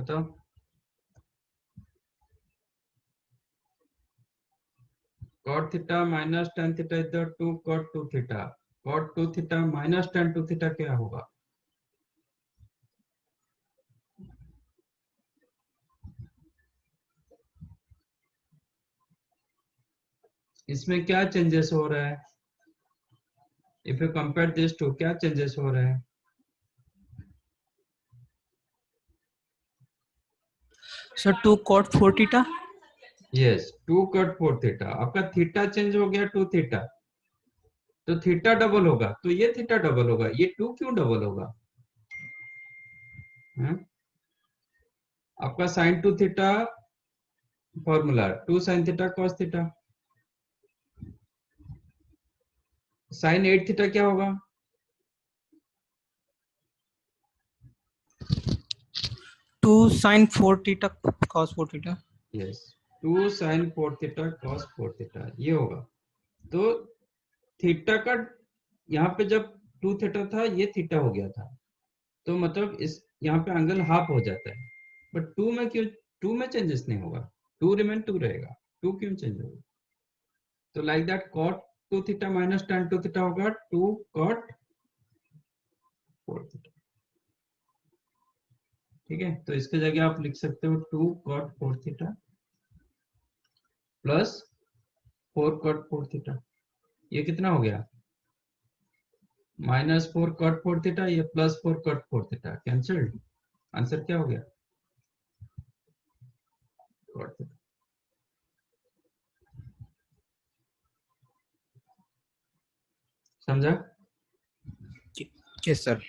[SPEAKER 2] बताओ। cot theta minus tan theta is the 2 cot 2 theta, cot 2 theta minus tan 2 theta क्या होगा? इसमें क्या चेंजेस हो रहा है? If you compare this to, क्या चेंजेस हो रहे हैं?
[SPEAKER 7] Sir, 2 cot 4 theta.
[SPEAKER 2] Yes, 2 cot 4 theta, आपका थीटा चेंज हो गया 2 थीटा, तो थीटा डबल होगा, तो ये थीटा डबल होगा, ये 2 क्यों डबल होगा? आपका sin 2 theta formula 2 sin theta cos theta, sin 8 theta क्या होगा?
[SPEAKER 7] 2 sin 4 theta cos 4 theta.
[SPEAKER 2] Yes, 2 sin 4 theta cos 4 theta ये होगा। तो थीटा का यहाँ पे जब 2 थीटा था, ये थीटा हो गया था, तो मतलब इस यहाँ पे एंगल हाफ हो जाता है, बट 2 में क्यों? 2 में चेंजेस नहीं होगा, 2 रिमेन 2 रहेगा, 2 क्यों चेंज होगा? तो like that cot 2 theta minus tan 2 theta होगा 2 cot 4 थीटा। ठीक है, तो इसके जगह आप लिख सकते हो 2 cot 4 theta plus 4 cot 4 theta, ये कितना हो गया? -4 cot 4 थीटा, ये +4 cot 4 थीटा, कैंसल्ड। आंसर क्या हो गया? cot theta. समझा?
[SPEAKER 7] Yes, sir.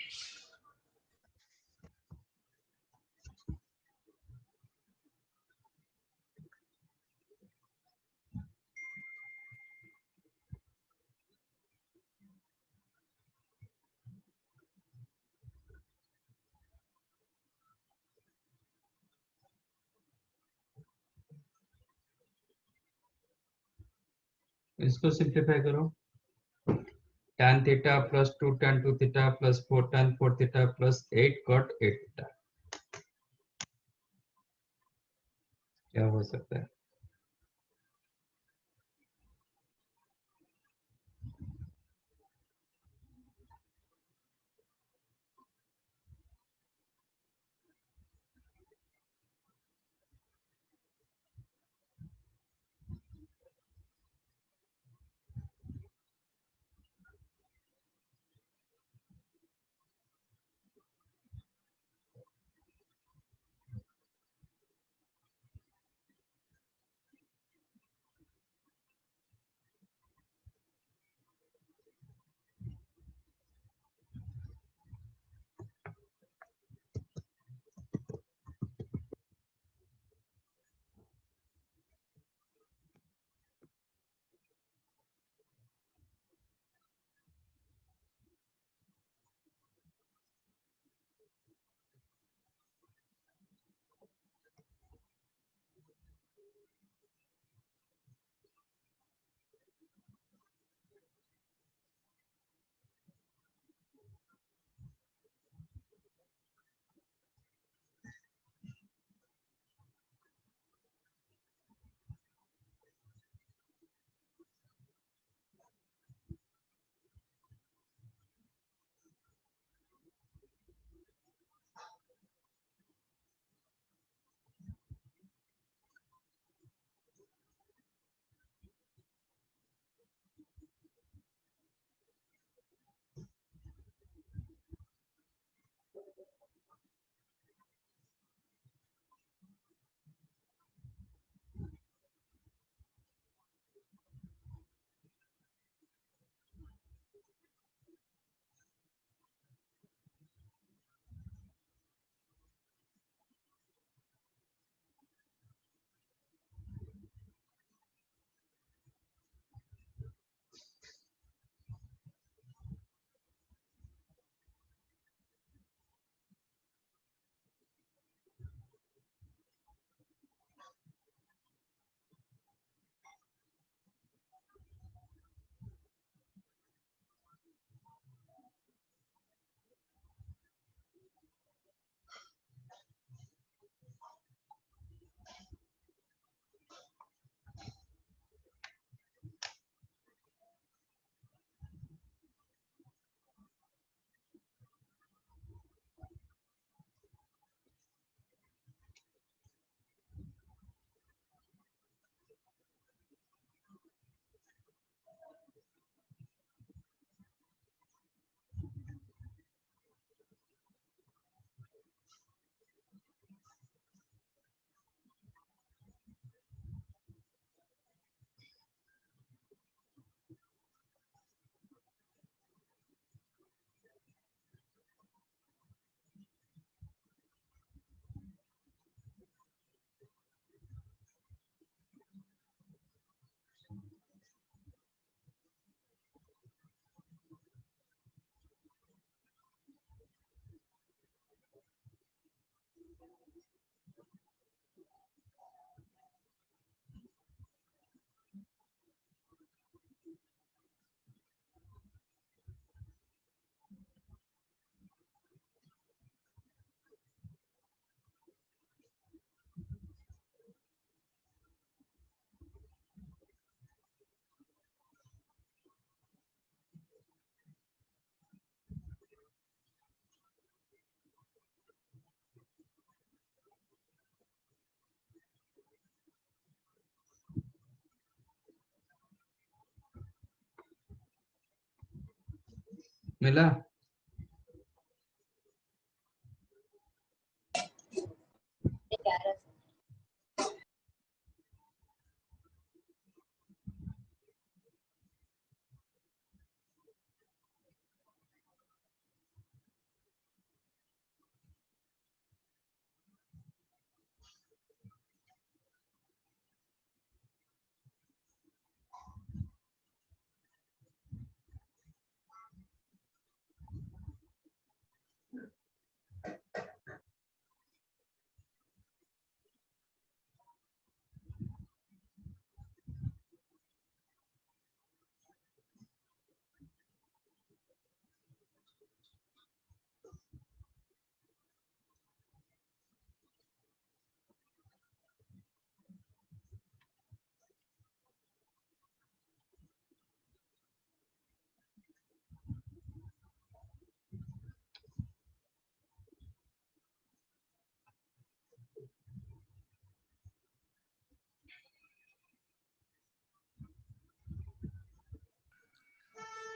[SPEAKER 2] इसको सिंप्लीफाई करो, tan theta plus 2 tan 2 theta plus 4 tan 4 theta plus 8 cot 8 theta, क्या हो सकता है? मिला?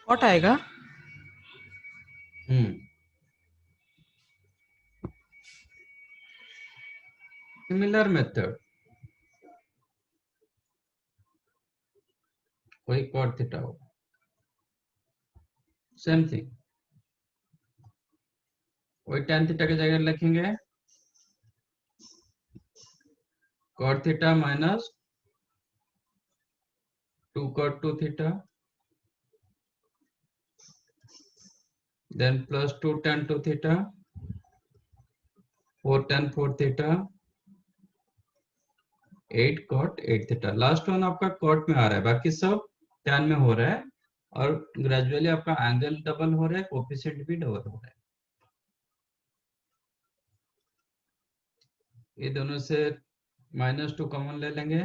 [SPEAKER 7] What आएगा?
[SPEAKER 2] सिमिलर मेथड, वही cot थीटा होगा, सेम थिंग, वही tan थीटा की जगह लिखेंगे cot theta minus 2 cot 2 theta, then plus 2 tan 2 theta, 4 tan 4 theta, 8 cot 8 theta. Last one आपका cot में आ रहा है, बाकी सब tan में हो रहा है और ग्रेजुअली आपका एंगल डबल हो रहा है, कोफिशिएंट भी डबल हो रहा है। ये दोनों से -2 कॉमन ले लेंगे,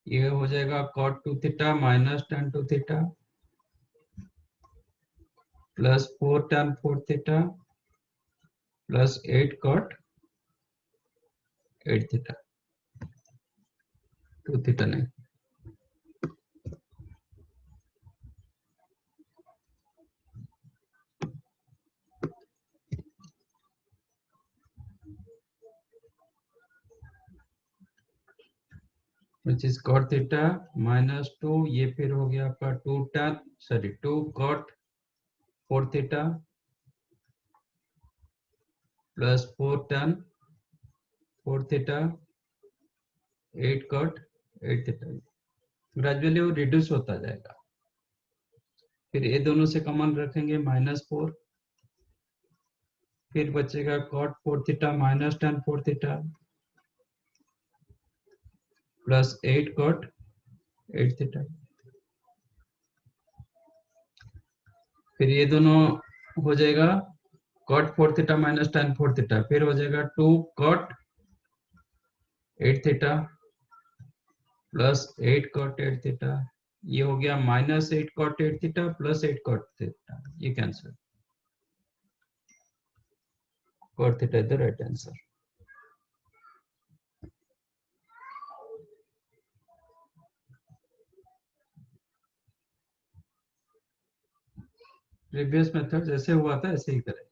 [SPEAKER 2] ये हो जाएगा cot 2 theta minus tan 2 theta plus 4 tan 4 theta plus 8 cot 8 theta, 2 theta नहीं, which is cot theta minus 2, ये फिर हो गया आपका 2 cot 4 theta plus 4 tan 4 theta 8 cot 8 theta, gradually वो रिड्यूस होता जाएगा। फिर ये दोनों से कॉमन रखेंगे -4, फिर बचेगा cot 4 theta minus tan 4 theta plus 8 cot 8 theta, फिर ये दोनों हो जाएगा cot 4 theta minus tan 4 theta, फिर हो जाएगा 2 cot 8 theta plus 8 cot 8 theta, ये हो गया -8 cot 8 theta plus 8 cot theta, ये cancel, cot theta is the right answer. Previous method जैसे हुआ था ऐसे ही करें।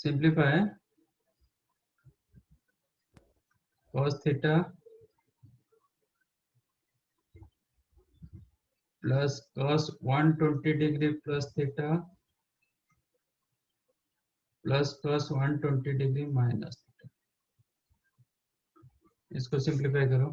[SPEAKER 2] Simplify cos theta plus cos 120 degree plus theta plus cos 120 degree minus theta, इसको सिंप्लीफाई करो,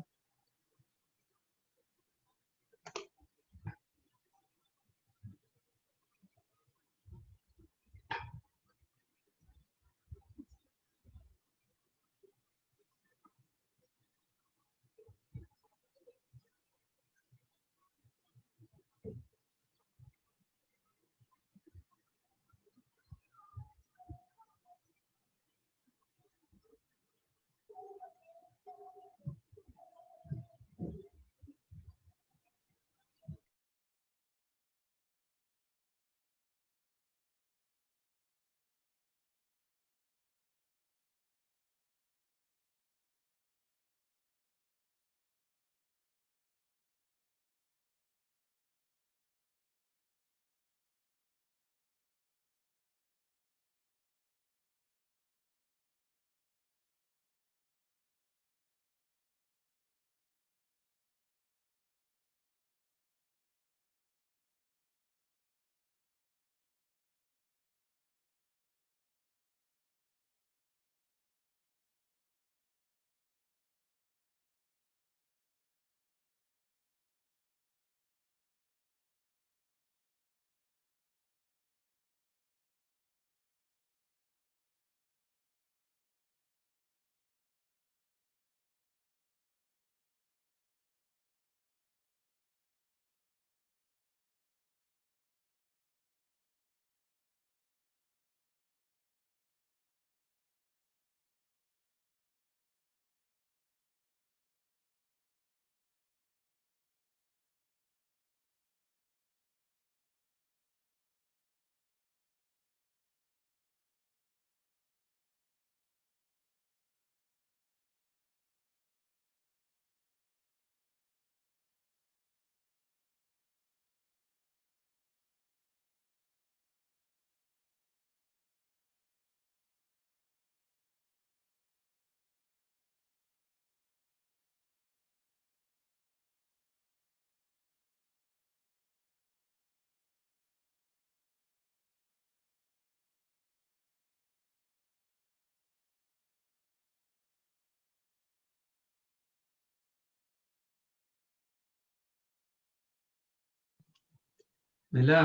[SPEAKER 2] मिला?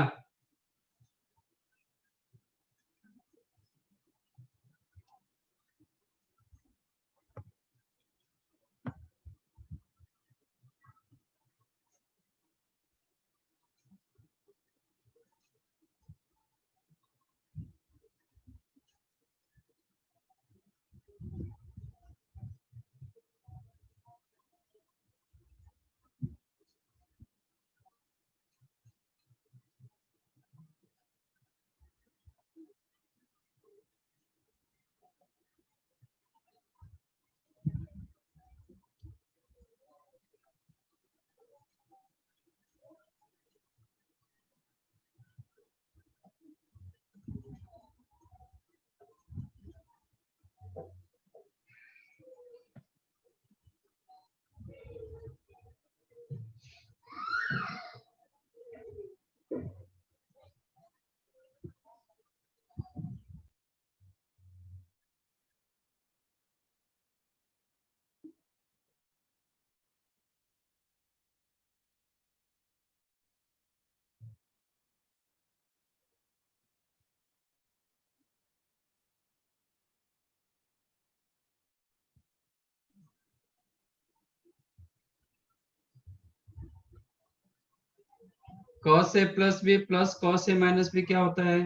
[SPEAKER 2] cos a plus b plus cos a minus b क्या होता है?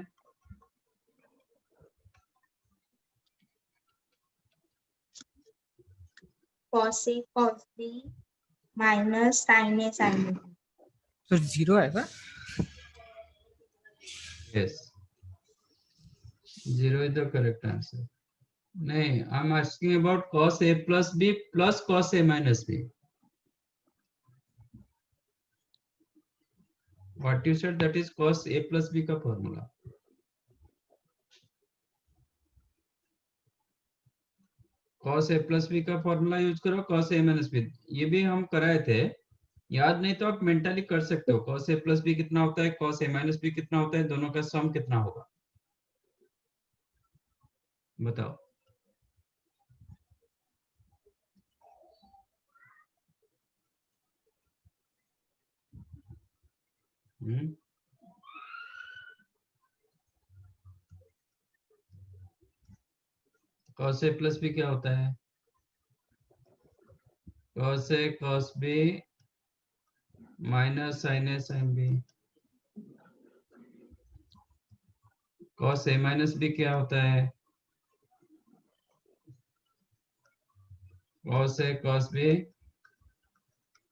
[SPEAKER 3] cos A cos B minus sin A sin B.
[SPEAKER 7] तो जीरो आएगा.
[SPEAKER 2] Yes, 0 is the correct answer. नहीं, I'm asking about cos a plus b plus cos a minus b. What you said, that is cos a plus b का formula. cos a plus b का फॉर्मूला यूज करो, cos a minus b. ये भी हम कराए थे, याद नहीं तो आप मेंटली कर सकते हो. cos a plus b कितना होता है, cos a minus b कितना होता है, दोनों का सम कितना होगा, बताओ. cos a plus b क्या होता है? cos a cos b minus sin a sin b. cos a minus b क्या होता है? cos a cos b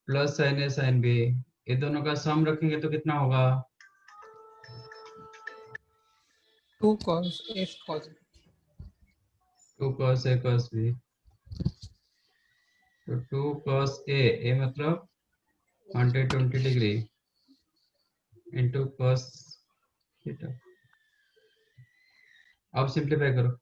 [SPEAKER 2] plus sin a sin b. ये दोनों का सम रखेंगे तो कितना होगा?
[SPEAKER 7] 2 cos A cos B.
[SPEAKER 2] 2 cos a cos b. तो 2 cos a मतलब 120 डिग्री इंटू cos थीटा. अब सिंप्लीफाई करो.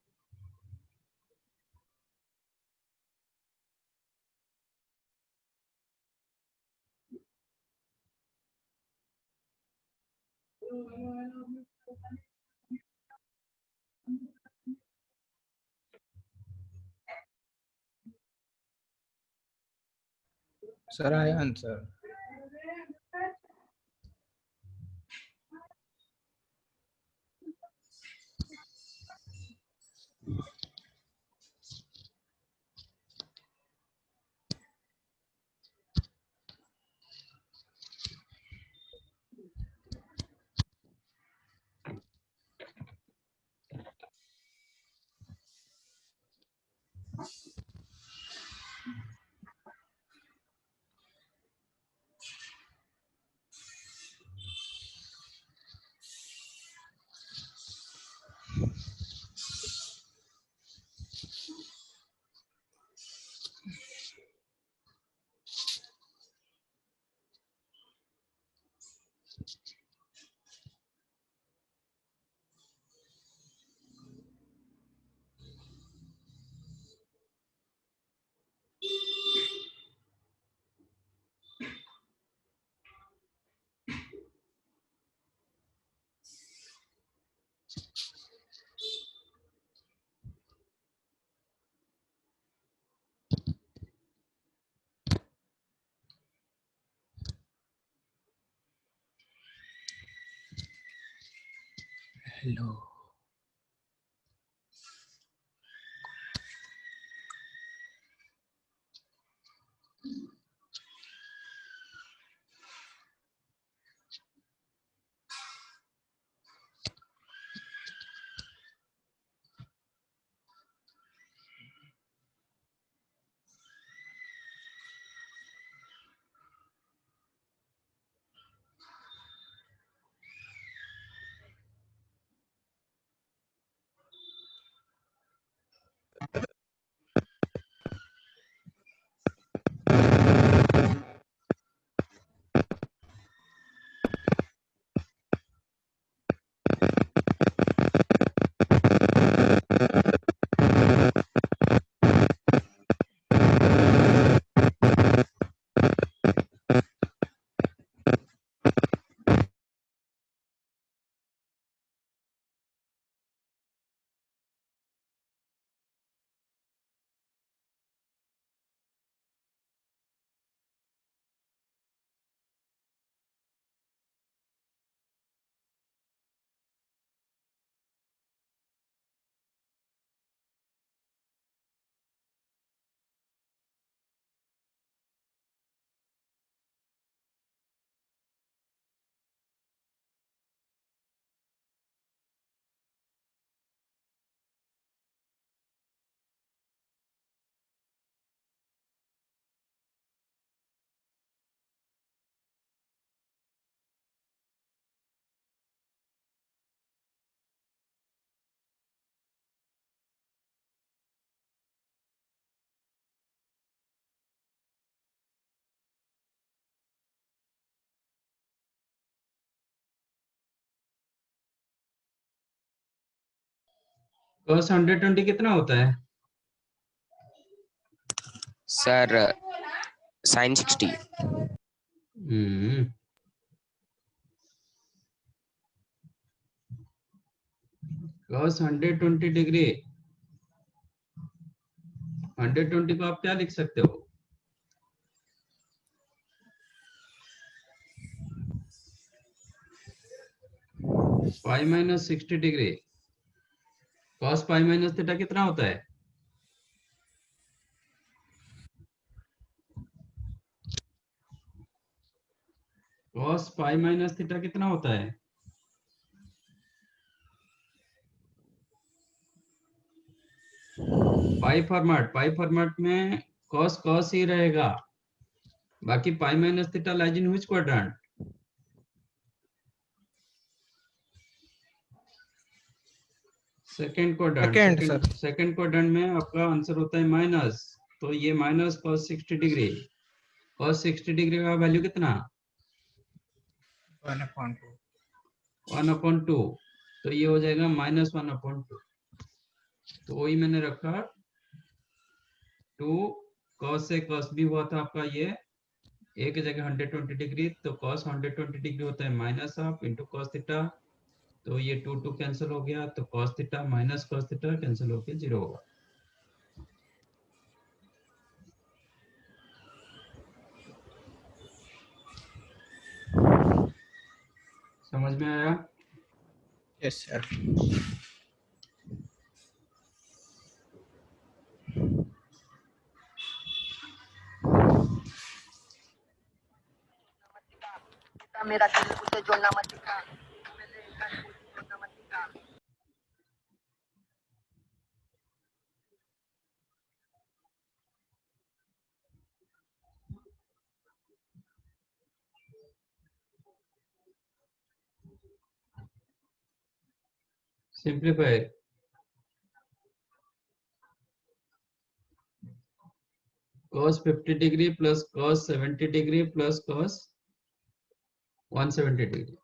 [SPEAKER 7] सर आया आंसर. Hello.
[SPEAKER 2] cos 120 कितना होता है?
[SPEAKER 4] Sir, sin 60.
[SPEAKER 2] cos 120 डिग्री, 120 को आप क्या लिख सकते हो? Pi minus 60 degree, cos pi minus theta कितना होता है? cos पाई माइनस थीटा कितना होता है? पाई फॉर्मेट में cos cos ही रहेगा, बाकी pi minus theta lies in which quadrant? Second
[SPEAKER 7] Second, sir.
[SPEAKER 2] Quadrant. Second quadrant में आपका आंसर होता है माइनस, तो ये minus cos 60 degree, cos 60 degree का वैल्यू कितना?
[SPEAKER 7] 1/2.
[SPEAKER 2] 1/2, तो ये हो जाएगा -1/2। तो वही मैंने रखा 2, cos से cos भी हुआ था आपका, ये एक जगह 120 डिग्री, तो cos 120 डिग्री होता है minus half into cos theta, तो ये 2 2 कैंसिल हो गया, तो cos theta minus cos theta cancel होकर 0 होगा। समझ में आया?
[SPEAKER 7] Yes, sir.
[SPEAKER 8] मेरा दिल उसे जोड़ना मत सिखा।
[SPEAKER 2] Simplify, cos 50 degree plus cos 70 degree plus cos 170 degree.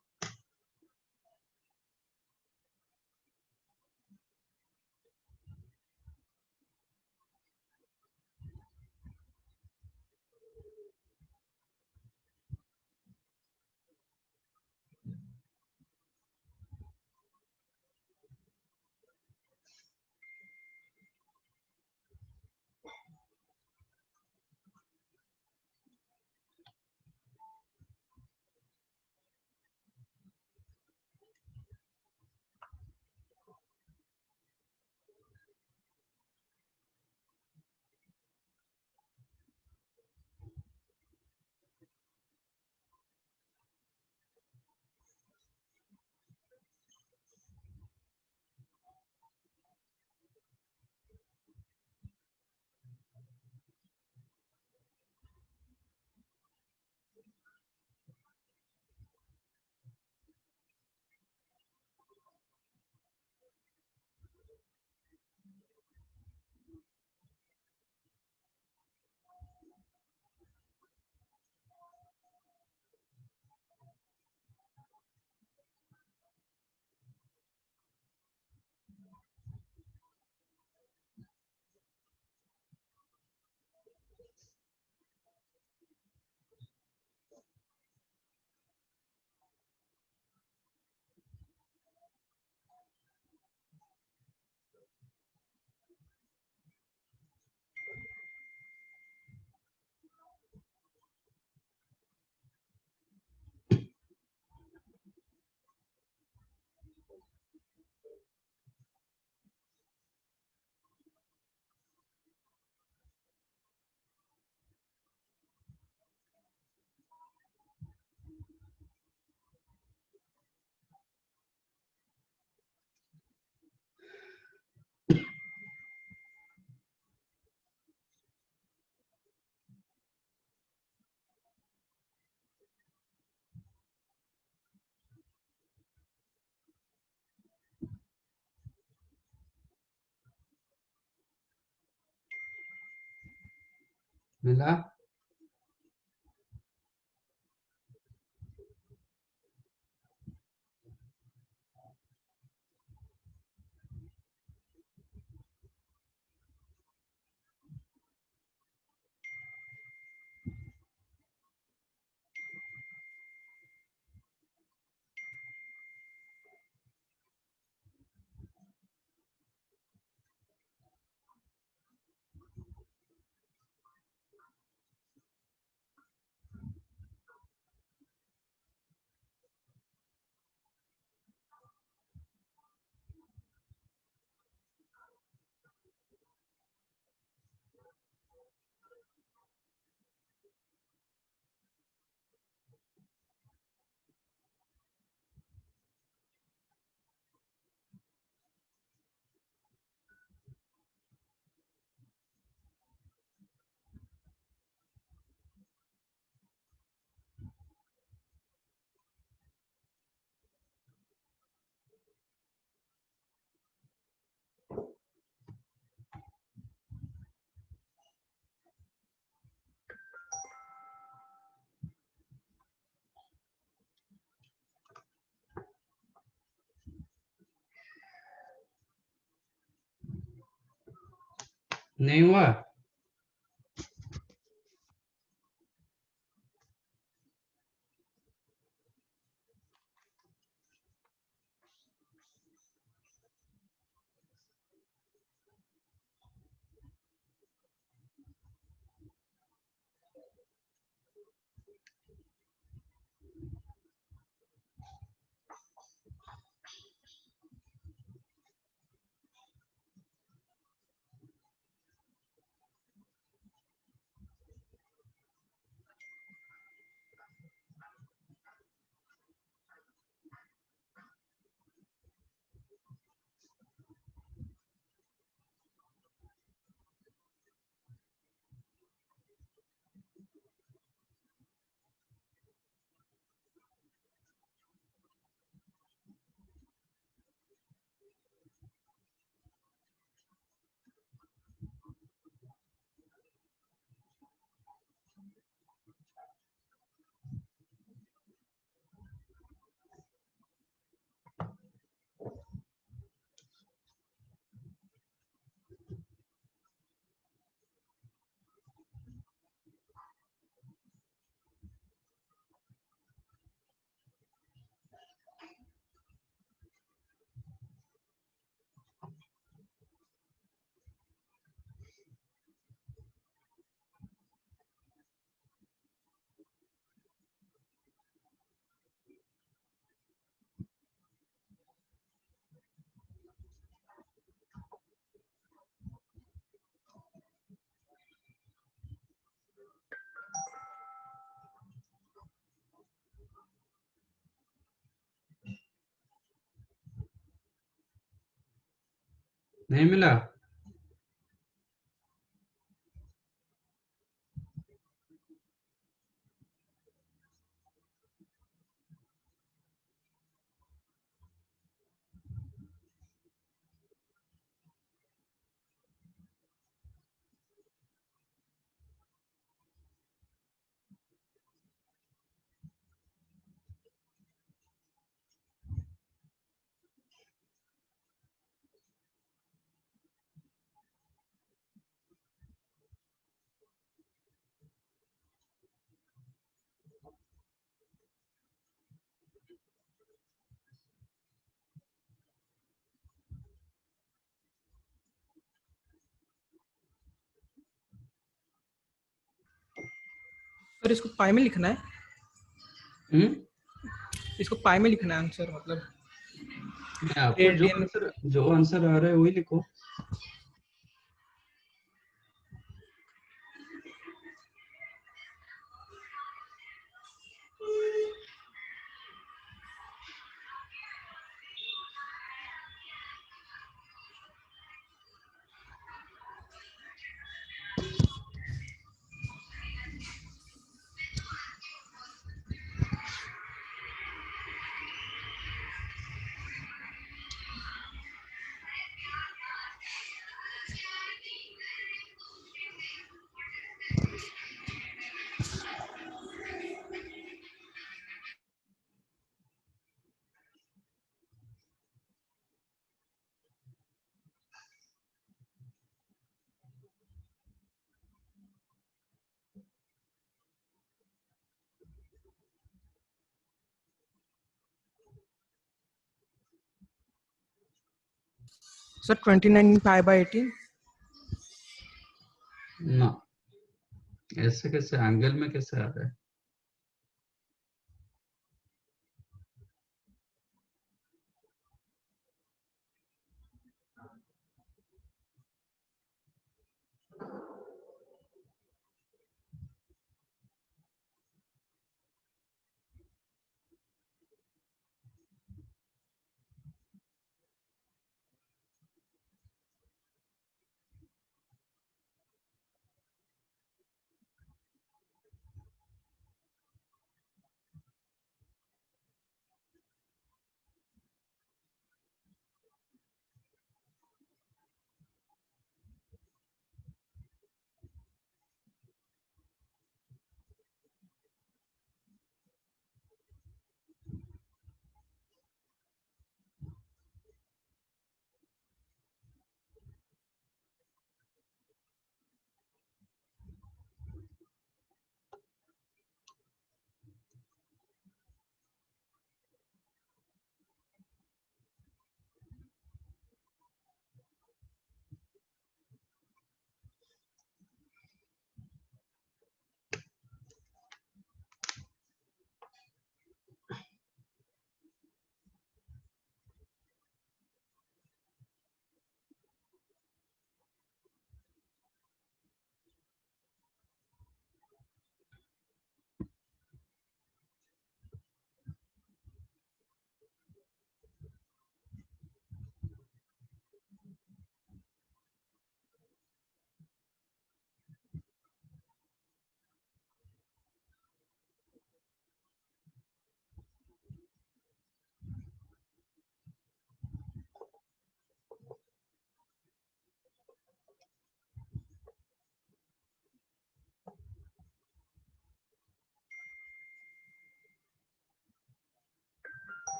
[SPEAKER 2] मिला? नहीं हुआ? नहीं मिला?
[SPEAKER 7] सर इसको पाई में लिखना है,
[SPEAKER 2] हम्म?
[SPEAKER 7] इसको पाई में लिखना है आंसर, मतलब
[SPEAKER 2] नहीं, आपको
[SPEAKER 7] रेडियन।
[SPEAKER 2] जो आंसर आ रहा है वही लिखो।
[SPEAKER 7] Sir, 29 pi by 18.
[SPEAKER 2] ना, ऐसे कैसे एंगल में कैसे आ रहा है?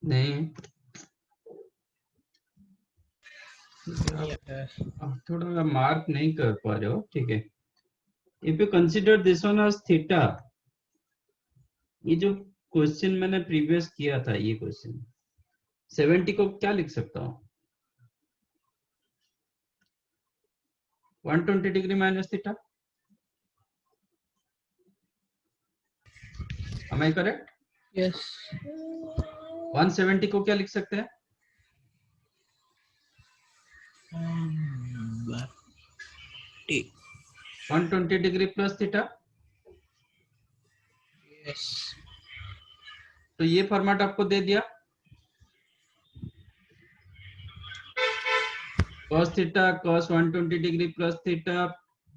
[SPEAKER 2] नहीं, आप थोड़ा मार्क नहीं कर पा रहे हो, ठीक है। If you consider this one as theta, ये जो क्वेश्चन मैंने प्रीवियस किया था, ये क्वेश्चन 70 को क्या लिख सकता हूँ? 120 degree minus theta. Am I correct?
[SPEAKER 7] Yes.
[SPEAKER 2] 170 को क्या लिख सकते हैं? 120 डिग्री प्लस थीटा।
[SPEAKER 7] Yes.
[SPEAKER 2] तो ये फॉर्मेट आपको दे दिया, cos theta cos 120 degree plus theta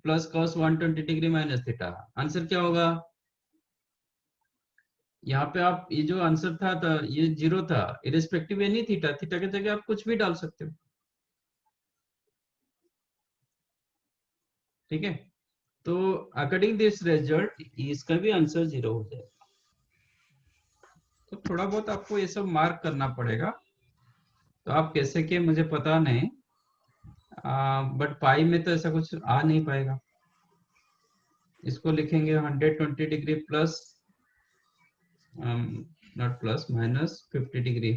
[SPEAKER 2] plus cos 120 degree minus theta. Answer क्या होगा? यहाँ पे आप ये जो आंसर था ये 0 था, इरेस्पेक्टिव एनी थीटा, थीटा की जगह आप कुछ भी डाल सकते हो, ठीक है। तो अकॉर्डिंग दिस रिजल्ट इसका भी आंसर 0 हो जाएगा। तो थोड़ा बहुत आपको ये सब मार्क करना पड़ेगा। तो आप कैसे किए मुझे पता नहीं, बट पाई में तो ऐसा कुछ आ नहीं पाएगा। इसको लिखेंगे 120 degree plus not plus minus 50 degree,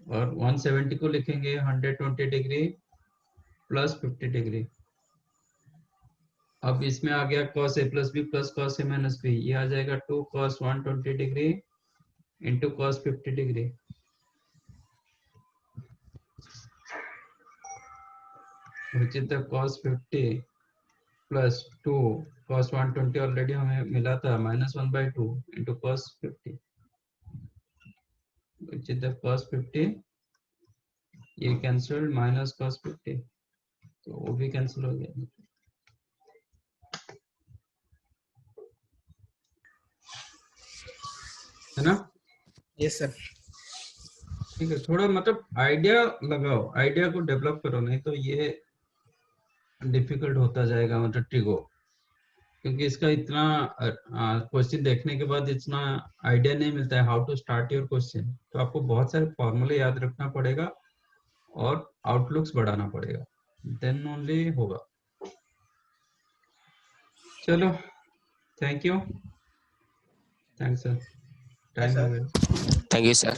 [SPEAKER 2] और 170 को लिखेंगे 120 डिग्री प्लस 50 डिग्री। अब इसमें आ गया cos a plus b plus cos a minus b, ये आ जाएगा 2 cos 120 degree into cos 50 degree. Which is the cos 50 प्लस 2 cos 120 ऑलरेडी हमें मिला था -1/2 into cos 50, which is the cos 50, ये कैंसिल माइनस cos 50, तो वो भी कैंसिल हो गया, है ना?
[SPEAKER 7] Yes, sir.
[SPEAKER 2] ठीक है, थोड़ा मतलब आइडिया लगाओ, आइडिया को डेवलप करो, नहीं तो ये डिफिकल्ट होता जाएगा मतलब ट्रिगो, क्योंकि इसका इतना क्वेश्चन देखने के बाद इतना आइडिया नहीं मिलता है how to start your question. तो आपको बहुत सारे फॉर्मूले याद रखना पड़ेगा और आउटलुक्स बढ़ाना पड़ेगा, देन ओनली होगा। चलो, thank you, thanks sir, time हो गया,
[SPEAKER 4] Thank you, sir.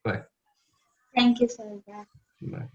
[SPEAKER 2] Bye
[SPEAKER 3] Thank you, sir. Yeah.
[SPEAKER 2] Bye.